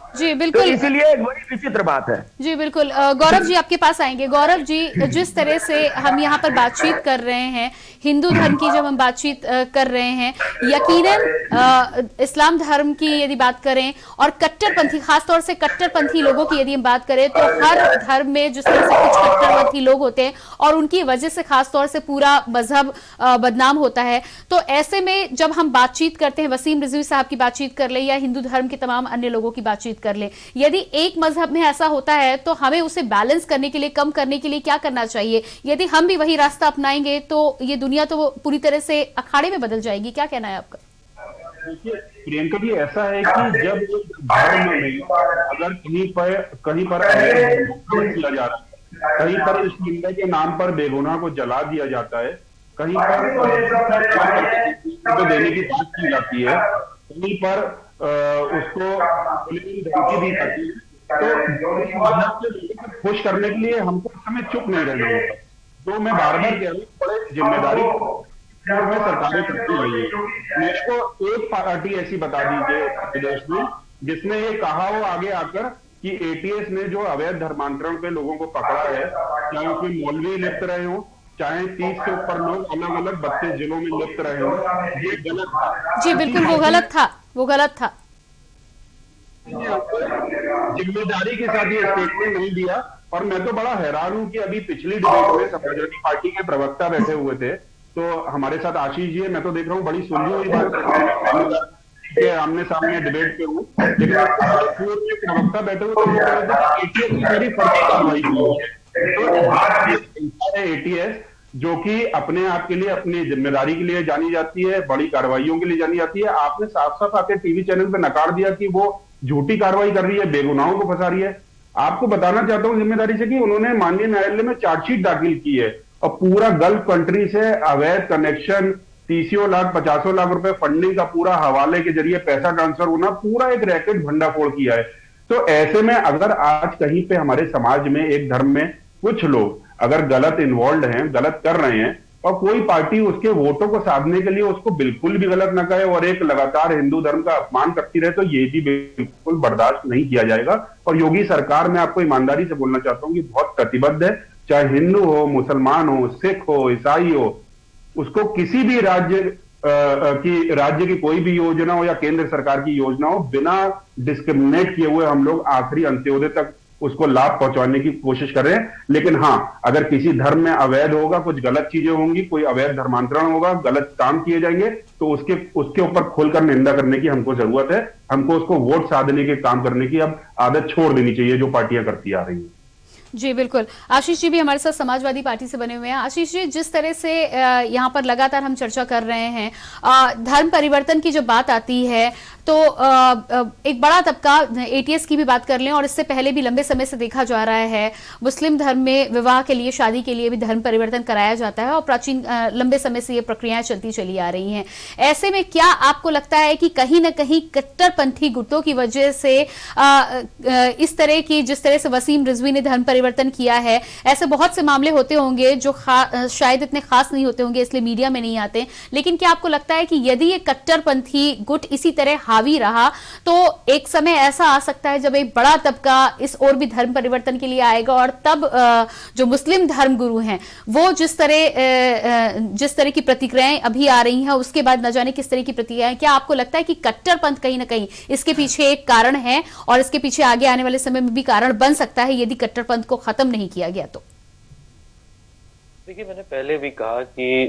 जी बिल्कुल, तो इसलिए एक बड़ी विचित्र बात है। जी बिल्कुल। गौरव जी आपके पास आएंगे। गौरव जी, जिस तरह से हम यहाँ पर बातचीत कर रहे हैं, हिंदू धर्म की जब हम बातचीत कर रहे हैं, यकीनन इस्लाम धर्म की यदि बात करें और कट्टरपंथी, खासतौर से कट्टरपंथी लोगों की यदि हम बात करें, तो हर धर्म में जिस तरह से कुछ कट्टरपंथी लोग होते हैं और उनकी वजह से खासतौर से पूरा मजहब बदनाम होता है। तो ऐसे में जब हम बातचीत करते हैं, वसीम रिजवी साहब की बातचीत कर ले या हिंदू धर्म के तमाम अन्य लोगों की बातचीत कर ले, यदि एक मजहब में ऐसा होता है तो हमें उसे बैलेंस करने के लिए, कम करने के लिए क्या करना चाहिए? यदि हम भी वही रास्ता अपनाएंगे तो ये दुनिया तो पूरी तरह से अखाड़े में बदल जाएगी। क्या कहना है आपका? देखिए प्रियंका जी, ऐसा है कि जब धर्म में अगर कहीं पर किया जा रहा है, कहीं पर इस निंदा के नाम पर बेगुनाह को जला दिया जाता है, कहीं पर देने की बात की जाती है, कहीं पर उसको धमकी दी जाती है, तो खुश करने के लिए हमको हमें चुप नहीं रहना होता। तो मैं बार बार कह रहा हूँ, बड़े जिम्मेदारी में सरकारें करती रही है। मेरे को एक पार्टी ऐसी बता दीजिए प्रदेश में जिसने ये कहा हो आगे आकर कि एटीएस ने जो अवैध धर्मांतरण पे लोगों को पकड़ा है, चाहे उसमें मौलवी लिप्त रहे हो, चाहे 30 से ऊपर लोग अलग अलग 32 जिलों में लिप्त रहे हो, ये गलत था। जी बिल्कुल, वो गलत था। जिम्मेदारी के साथ ये स्टेटमेंट नहीं दिया। और मैं तो बड़ा हैरान हूं कि अभी पिछली डिबेट में समाजवादी पार्टी के प्रवक्ता बैठे हुए थे, तो हमारे साथ आशीष जी है, मैं तो देख रहा हूँ बड़ी सुलझी हुई बात के आमने सामने डिबेट पे हूँ, लेकिन प्रवक्ता बैठे हुए तो एटीएस की सारी फर्जी कार्रवाई की। एटीएस जो कि अपने आप के लिए, अपनी जिम्मेदारी के लिए जानी जाती है, बड़ी कार्रवाइयों के लिए जानी जाती है, आपने साफ साफ आके टीवी चैनल पे नकार दिया कि वो झूठी कार्रवाई कर रही है, बेगुनाहों को फंसा रही है। आपको बताना चाहता हूं जिम्मेदारी से कि उन्होंने माननीय न्यायालय में चार्जशीट दाखिल की है और पूरा गल्फ कंट्री से अवैध कनेक्शन, 30 लाख 50 लाख रुपए फंडिंग का पूरा हवाले के जरिए पैसा ट्रांसफर होना, पूरा एक रैकेट भंडाफोड़ किया है। तो ऐसे में अगर आज कहीं पे हमारे समाज में एक धर्म में कुछ लोग अगर गलत इन्वॉल्व हैं, गलत कर रहे हैं, और कोई पार्टी उसके वोटों को साधने के लिए उसको बिल्कुल भी गलत न करे और एक लगातार हिंदू धर्म का अपमान करती रहे, तो ये भी बिल्कुल बर्दाश्त नहीं किया जाएगा। और योगी सरकार, मैं आपको ईमानदारी से बोलना चाहता हूं कि बहुत प्रतिबद्ध है, चाहे हिंदू हो, मुसलमान हो, सिख हो, ईसाई हो, उसको किसी भी राज्य की कोई भी योजना हो या केंद्र सरकार की योजना हो, बिना डिस्क्रिमिनेट किए हुए हम लोग आखिरी अंत्योदय तक उसको लाभ पहुंचाने की कोशिश कर रहे हैं। लेकिन हाँ, अगर किसी धर्म में अवैध होगा, कुछ गलत चीजें होंगी, कोई अवैध धर्मांतरण होगा, गलत काम किए जाएंगे, तो उसके ऊपर खुलकर निंदा करने की हमको जरूरत है। हमको उसको वोट साधने के काम करने की अब आदत छोड़ देनी चाहिए, जो पार्टियां करती आ रही हैं। जी बिल्कुल। आशीष जी भी हमारे साथ समाजवादी पार्टी से बने हुए हैं। आशीष जी, जिस तरह से यहाँ पर लगातार हम चर्चा कर रहे हैं, धर्म परिवर्तन की जब बात आती है तो एक बड़ा तबका, एटीएस की भी बात कर लें और इससे पहले भी लंबे समय से देखा जा रहा है, मुस्लिम धर्म में विवाह के लिए, शादी के लिए भी धर्म परिवर्तन कराया जाता है और प्राचीन लंबे समय से ये प्रक्रियाएं चलती चली आ रही हैं। ऐसे में क्या आपको लगता है कि कहीं ना कहीं कट्टरपंथी गुटों की वजह से इस तरह की, जिस तरह से वसीम रिजवी ने धर्म परिवर्तन किया है, ऐसे बहुत से मामले होते होंगे जो शायद इतने खास नहीं होते होंगे, इसलिए मीडिया में नहीं आते, लेकिन क्या आपको लगता है कि यदि ये कट्टरपंथी गुट इसी तरह हावी रहा तो एक समय ऐसा आ सकता है जब एक बड़ा तबका इस ओर भी धर्म परिवर्तन के लिए आएगा और तब जो मुस्लिम धर्म गुरु हैं वो जिस तरह की प्रतिक्रियाएं अभी आ रही हैं, उसके बाद न जाने किस तरह की प्रतिक्रियाएं, क्या आपको लगता है कि कट्टरपंथ कहीं ना कहीं इसके पीछे एक कारण है और इसके पीछे आगे आने वाले समय में भी कारण बन सकता है यदि कट्टरपंथ को खत्म नहीं किया गया तो? देखिए, मैंने पहले भी कहा कि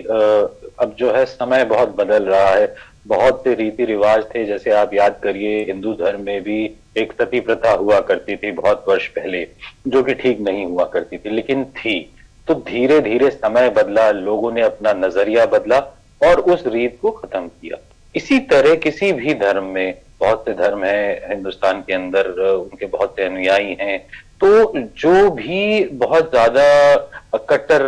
अब जो है समय बहुत बदल रहा है। बहुत से रीति रिवाज थे, जैसे आप याद करिए हिंदू धर्म में भी एक सती प्रथा हुआ करती थी बहुत वर्ष पहले, जो कि ठीक नहीं हुआ करती थी, लेकिन थी। तो धीरे धीरे समय बदला, लोगों ने अपना नजरिया बदला और उस रीत को खत्म किया। इसी तरह किसी भी धर्म में, बहुत से धर्म हैं हिंदुस्तान के अंदर, उनके बहुत से अनुयायी हैं, तो जो भी बहुत ज्यादा कट्टर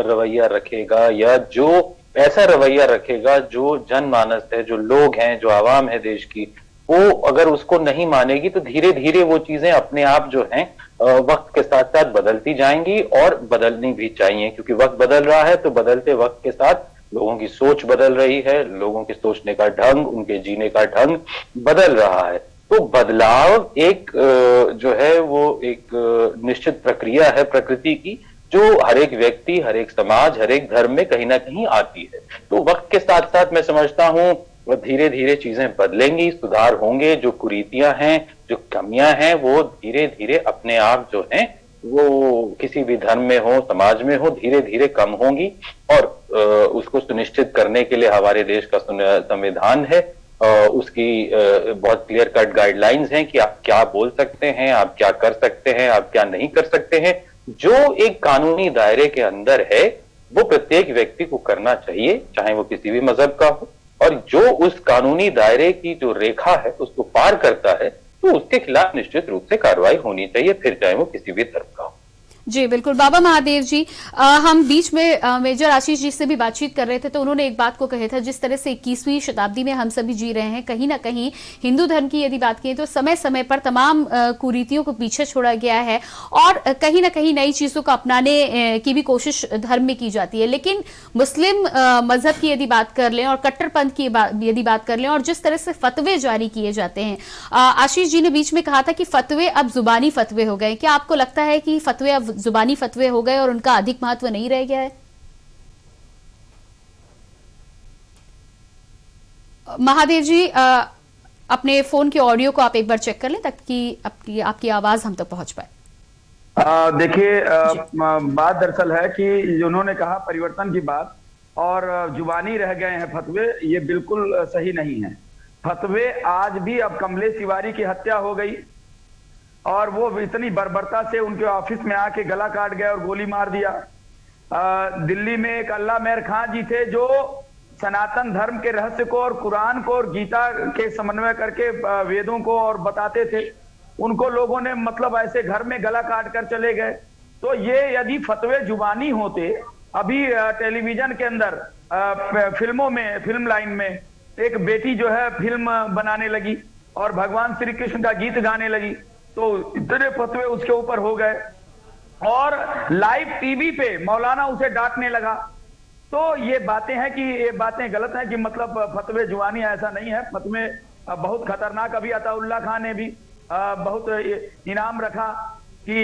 रवैया रखेगा या जो ऐसा रवैया रखेगा जो जनमानस है, जो लोग हैं, जो आवाम है देश की, वो अगर उसको नहीं मानेगी तो धीरे धीरे वो चीजें अपने आप जो हैं वक्त के साथ साथ बदलती जाएंगी और बदलनी भी चाहिए, क्योंकि वक्त बदल रहा है। तो बदलते वक्त के साथ लोगों की सोच बदल रही है, लोगों के सोचने का ढंग, उनके जीने का ढंग बदल रहा है। तो बदलाव एक जो है वो एक निश्चित प्रक्रिया है प्रकृति की, जो हर एक व्यक्ति, हर एक समाज, हर एक धर्म में कहीं ना कहीं आती है। तो वक्त के साथ साथ मैं समझता हूँ धीरे धीरे चीजें बदलेंगी, सुधार होंगे, जो कुरीतियां हैं, जो कमियां हैं, वो धीरे धीरे अपने आप जो हैं वो किसी भी धर्म में हो, समाज में हो, धीरे धीरे कम होंगी। और उसको सुनिश्चित करने के लिए हमारे देश का संविधान है, उसकी बहुत क्लियर कट गाइडलाइंस हैं कि आप क्या बोल सकते हैं, आप क्या कर सकते हैं, आप क्या नहीं कर सकते हैं। जो एक कानूनी दायरे के अंदर है वो प्रत्येक व्यक्ति को करना चाहिए, चाहे वो किसी भी मजहब का हो, और जो उस कानूनी दायरे की जो रेखा है उसको पार करता है तो उसके खिलाफ निश्चित रूप से कार्रवाई होनी चाहिए, फिर चाहे वो किसी भी धर्म का हो। जी बिल्कुल। बाबा महादेव जी, हम बीच में मेजर आशीष जी से भी बातचीत कर रहे थे तो उन्होंने एक बात को कहा था, जिस तरह से 21वीं शताब्दी में हम सभी जी रहे हैं, कहीं ना कहीं हिंदू धर्म की यदि बात करें तो समय समय पर तमाम कुरीतियों को पीछे छोड़ा गया है और कहीं ना कहीं नई चीजों को अपनाने की भी कोशिश धर्म में की जाती है। लेकिन मुस्लिम मजहब की यदि बात कर लें और कट्टरपंथ की यदि बात कर लें और जिस तरह से फतवे जारी किए जाते हैं, आशीष जी ने बीच में कहा था कि फतवे अब जुबानी फतवे हो गए। क्या आपको लगता है कि फतवे अब जुबानी फतवे हो गए और उनका अधिक महत्व नहीं रह गया है? महादेव जी, अपने फोन के ऑडियो को आप एक बार चेक कर लें ताकि आपकी आवाज हम तक पहुंच पाए। देखिए, बात दरअसल है कि उन्होंने कहा परिवर्तन की बात और जुबानी रह गए हैं फतवे, ये बिल्कुल सही नहीं है। फतवे आज भी, अब कमलेश तिवारी की हत्या हो गई और वो इतनी बर्बरता से उनके ऑफिस में आके गला काट गया और गोली मार दिया। दिल्ली में एक अल्लाह मेहर खान जी थे जो सनातन धर्म के रहस्य को और कुरान को और गीता के समन्वय करके वेदों को और बताते थे, उनको लोगों ने मतलब ऐसे घर में गला काट कर चले गए। तो ये यदि फतवे जुबानी होते, अभी टेलीविजन के अंदर फिल्मों में, फिल्म लाइन में एक बेटी जो है फिल्म बनाने लगी और भगवान श्री कृष्ण का गीत गाने लगी, तो इतने फतवे उसके ऊपर हो गए। और लाइव टीवी पे मौलाना उसे डांटने लगा। तो ये बातें हैं कि ये बातें गलत हैं कि मतलब फतवे जुबानी, ऐसा नहीं है। फतवे बहुत खतरनाक, अभी अताउल्ला खान ने भी बहुत इनाम रखा कि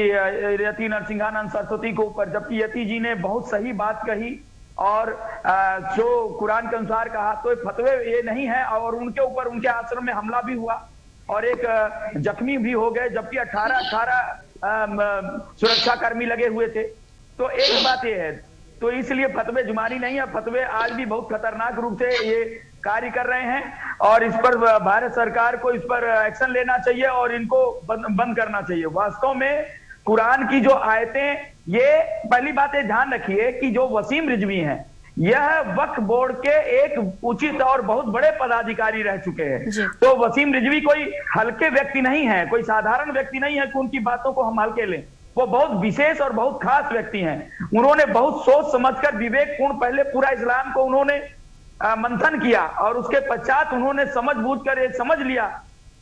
यति नरसिंहानंद सरस्वती को ऊपर, जबकि यति जी ने बहुत सही बात कही और जो कुरान के अनुसार कहा। तो फतवे ये नहीं है, और उनके ऊपर उनके आश्रम में हमला भी हुआ और एक जख्मी भी हो गए, जबकि 18 सुरक्षा कर्मी लगे हुए थे। तो एक बात ये है, तो इसलिए फतवे जुबानी नहीं है। फतवे आज भी बहुत खतरनाक रूप से ये कार्य कर रहे हैं और इस पर भारत सरकार को इस पर एक्शन लेना चाहिए और इनको बंद करना चाहिए। वास्तव में कुरान की जो आयतें, ये पहली बात है ध्यान रखिए कि जो वसीम रिजवी हैं, यह वक्फ बोर्ड के एक उचित और बहुत बड़े पदाधिकारी रह चुके हैं। तो वसीम रिजवी कोई हल्के व्यक्ति नहीं है, कोई साधारण व्यक्ति नहीं है कि उनकी बातों को हम हल्के लें। वो बहुत विशेष और बहुत खास व्यक्ति हैं। उन्होंने बहुत सोच समझकर विवेकपूर्ण पहले पूरा इस्लाम को उन्होंने मंथन किया और उसके पश्चात उन्होंने समझ बूझ कर ये समझ लिया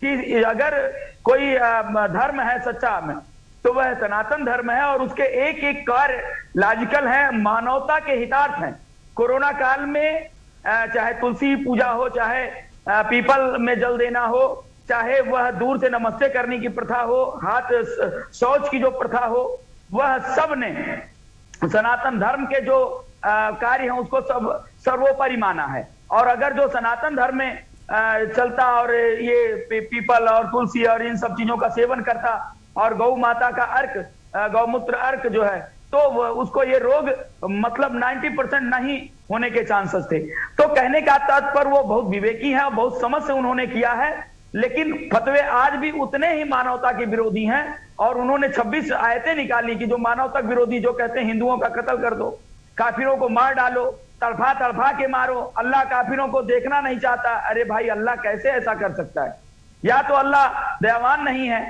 कि अगर कोई धर्म है सच्चा में तो वह सनातन धर्म है और उसके एक एक कार्य लॉजिकल है, मानवता के हितार्थ हैं। कोरोना काल में चाहे तुलसी पूजा हो, चाहे पीपल में जल देना हो, चाहे वह दूर से नमस्ते करने की प्रथा हो, हाथ शौच की जो प्रथा हो, वह सब ने सनातन धर्म के जो कार्य हैं उसको सब सर्वोपरि माना है। और अगर जो सनातन धर्म में चलता और ये पीपल और तुलसी और इन सब चीजों का सेवन करता और गौ माता का अर्क, गौमूत्र अर्क जो है, तो उसको ये रोग मतलब 90% नहीं होने के चांसेस थे। तो कहने का तात्पर्य वो बहुत विवेकी है और बहुत समझ से उन्होंने किया है। लेकिन फतवे आज भी उतने ही मानवता के विरोधी हैं और उन्होंने 26 आयतें निकाली कि जो मानवता विरोधी, जो कहते हैं हिंदुओं का कत्ल कर दो, काफिरों को मार डालो, तड़फा तड़फा के मारो, अल्लाह काफिरों को देखना नहीं चाहता। अरे भाई, अल्लाह कैसे ऐसा कर सकता है? या तो अल्लाह दयावान नहीं है,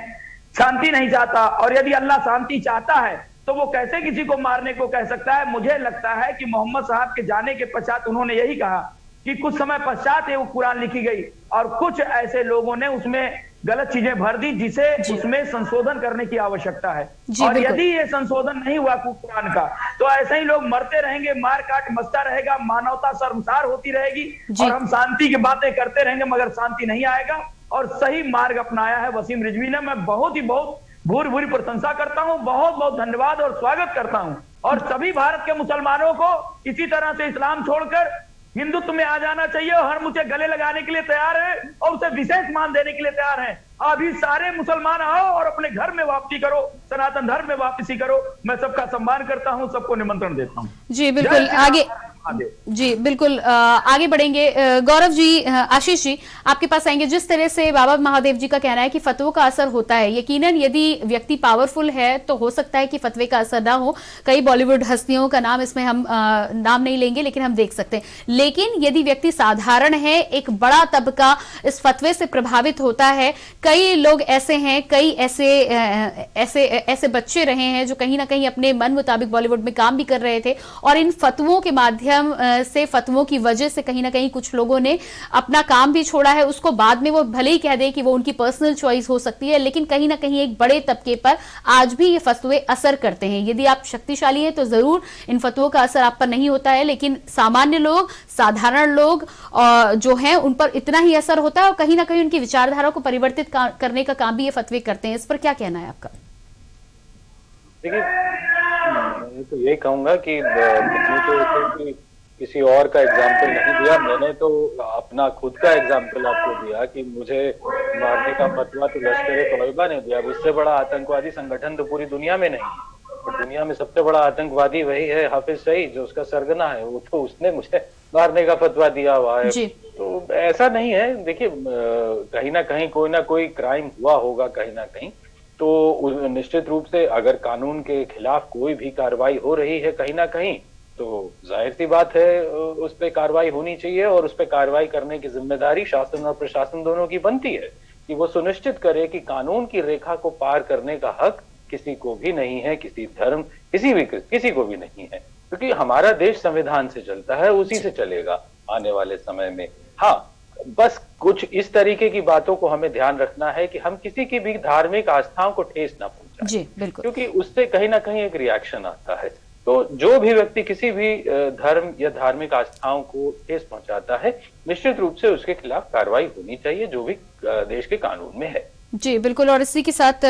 शांति नहीं चाहता, और यदि अल्लाह शांति चाहता है तो वो कैसे किसी को मारने को कह सकता है? मुझे लगता है कि मोहम्मद साहब के जाने के पश्चात उन्होंने यही कहा कि कुछ समय पश्चात ये कुरान लिखी गई और कुछ ऐसे लोगों ने उसमें गलत चीजें भर दी जिसे उसमें संशोधन करने की आवश्यकता है। और यदि ये संशोधन नहीं हुआ कुरान का तो ऐसे ही लोग मरते रहेंगे, मार काट मचता रहेगा, मानवता शर्मसार होती रहेगी और हम शांति की बातें करते रहेंगे मगर शांति नहीं आएगा। और सही मार्ग अपनाया है वसीम रिजवी ने। मैं बहुत ही बहुत भूरी भूरी प्रशंसा करता हूं, बहुत बहुत धन्यवाद और स्वागत करता हूं। और सभी भारत के मुसलमानों को इसी तरह से इस्लाम छोड़कर हिंदुत्व में आ जाना चाहिए और हम उसे गले लगाने के लिए तैयार हैं और उसे विशेष मान देने के लिए तैयार हैं। अभी सारे मुसलमान आओ और अपने घर में वापसी करो, सनातन धर्म में वापसी करो। मैं सबका सम्मान करता हूं, सबको निमंत्रण देता हूं। जी बिल्कुल, आगे जी बिल्कुल आगे बढ़ेंगे। गौरव जी, आशीष जी आपके पास आएंगे। जिस तरह से बाबा महादेव जी का कहना है कि फतवों का असर होता है, यकीनन यदि व्यक्ति पावरफुल है तो हो सकता है कि फतवे का असर ना हो। कई बॉलीवुड हस्तियों का नाम इसमें हम नाम नहीं लेंगे लेकिन हम देख सकते हैं। लेकिन यदि व्यक्ति साधारण है, एक बड़ा तबका इस फतवे से प्रभावित होता है। कई लोग ऐसे हैं, कई ऐसे बच्चे रहे हैं जो कहीं ना कहीं अपने मन मुताबिक बॉलीवुड में काम भी कर रहे थे और इन फतवों के माध्यम से, फतवों की वजह से कहीं ना कहीं कुछ लोगों ने अपना काम भी छोड़ा है। उसको बाद में वो भले ही कह दे कि वो उनकी पर्सनल चॉइस हो सकती है, लेकिन कहीं ना कहीं एक बड़े तबके पर आज भी ये फतवे असर करते हैं। यदि आप शक्तिशाली हैं तो जरूर इन फतवों का असर आप पर नहीं होता है, लेकिन सामान्य लोग, साधारण लोग जो हैं उन पर इतना ही असर होता है और कहीं ना कहीं उनकी विचारधारा को परिवर्तित करने का काम भी ये फतवे करते हैं। इस पर क्या कहना है आपका? देखिए, मैं तो यही कहूंगा कि मैंने तो किसी और का एग्जाम्पल नहीं दिया, मैंने तो अपना खुद का एग्जाम्पल आपको दिया कि मुझे मारने का फतवा तो लश्कर-ए-तोयबा ने दिया। उससे बड़ा आतंकवादी संगठन तो पूरी दुनिया में नहीं है और दुनिया में सबसे बड़ा आतंकवादी वही है हाफिज सईद, जो उसका सरगना है। वो तो उसने मुझे मारने का फतवा दिया हुआ है। तो ऐसा नहीं है। देखिए, कहीं ना कहीं कोई ना कोई क्राइम हुआ होगा कहीं ना कहीं, तो निश्चित रूप से अगर कानून के खिलाफ कोई भी कार्रवाई हो रही है कहीं ना कहीं, तो जाहिर सी बात है उस पर कार्रवाई होनी चाहिए और उस पर कार्रवाई करने की जिम्मेदारी शासन और प्रशासन दोनों की बनती है कि वो सुनिश्चित करे कि कानून की रेखा को पार करने का हक किसी को भी नहीं है, किसी धर्म, किसी को भी नहीं है, क्योंकि हमारा देश संविधान से चलता है, उसी से चलेगा आने वाले समय में। हाँ, बस कुछ इस तरीके की बातों को हमें ध्यान रखना है कि हम किसी की भी धार्मिक आस्थाओं को ठेस ना पहुंचाएं। जी बिल्कुल, क्योंकि उससे कहीं ना कहीं एक रिएक्शन आता है। तो जो भी व्यक्ति किसी भी धर्म या धार्मिक आस्थाओं को ठेस पहुंचाता है, निश्चित रूप से उसके खिलाफ कार्रवाई होनी चाहिए, जो भी देश के कानून में है। जी बिल्कुल। और इसी के साथ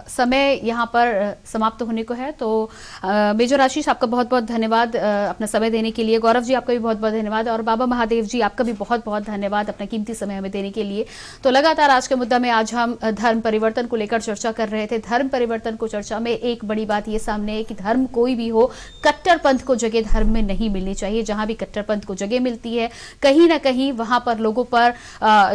समय यहाँ पर समाप्त होने को है, तो मेजर आशीष आपका बहुत बहुत धन्यवाद अपना समय देने के लिए। गौरव जी आपका भी बहुत बहुत धन्यवाद, और बाबा महादेव जी आपका भी बहुत बहुत धन्यवाद अपना कीमती समय हमें देने के लिए। तो लगातार आज के मुद्दा में आज हम धर्म परिवर्तन को लेकर चर्चा कर रहे थे। धर्म परिवर्तन को चर्चा में एक बड़ी बात ये सामने है कि धर्म कोई भी हो, कट्टरपंथ को जगह धर्म में नहीं मिलनी चाहिए। जहां भी कट्टरपंथ को जगह मिलती है, कहीं ना कहीं वहां पर लोगों पर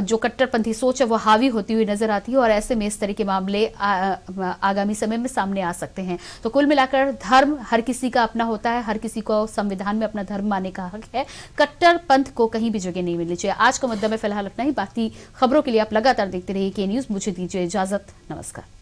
जो कट्टरपंथी सोच है वो हावी होती हुई नजर आती है, और ऐसे में इस तरह के मामले आगामी समय में सामने आ सकते हैं। तो कुल मिलाकर धर्म हर किसी का अपना होता है, हर किसी को संविधान में अपना धर्म मानने का हक है। कट्टरपंथ को कहीं भी जगह नहीं मिलनी चाहिए। आज का मुद्दा में फिलहाल इतना ही। बाकी खबरों के लिए आप लगातार देखते रहिए के न्यूज। मुझे दीजिए इजाजत, नमस्कार।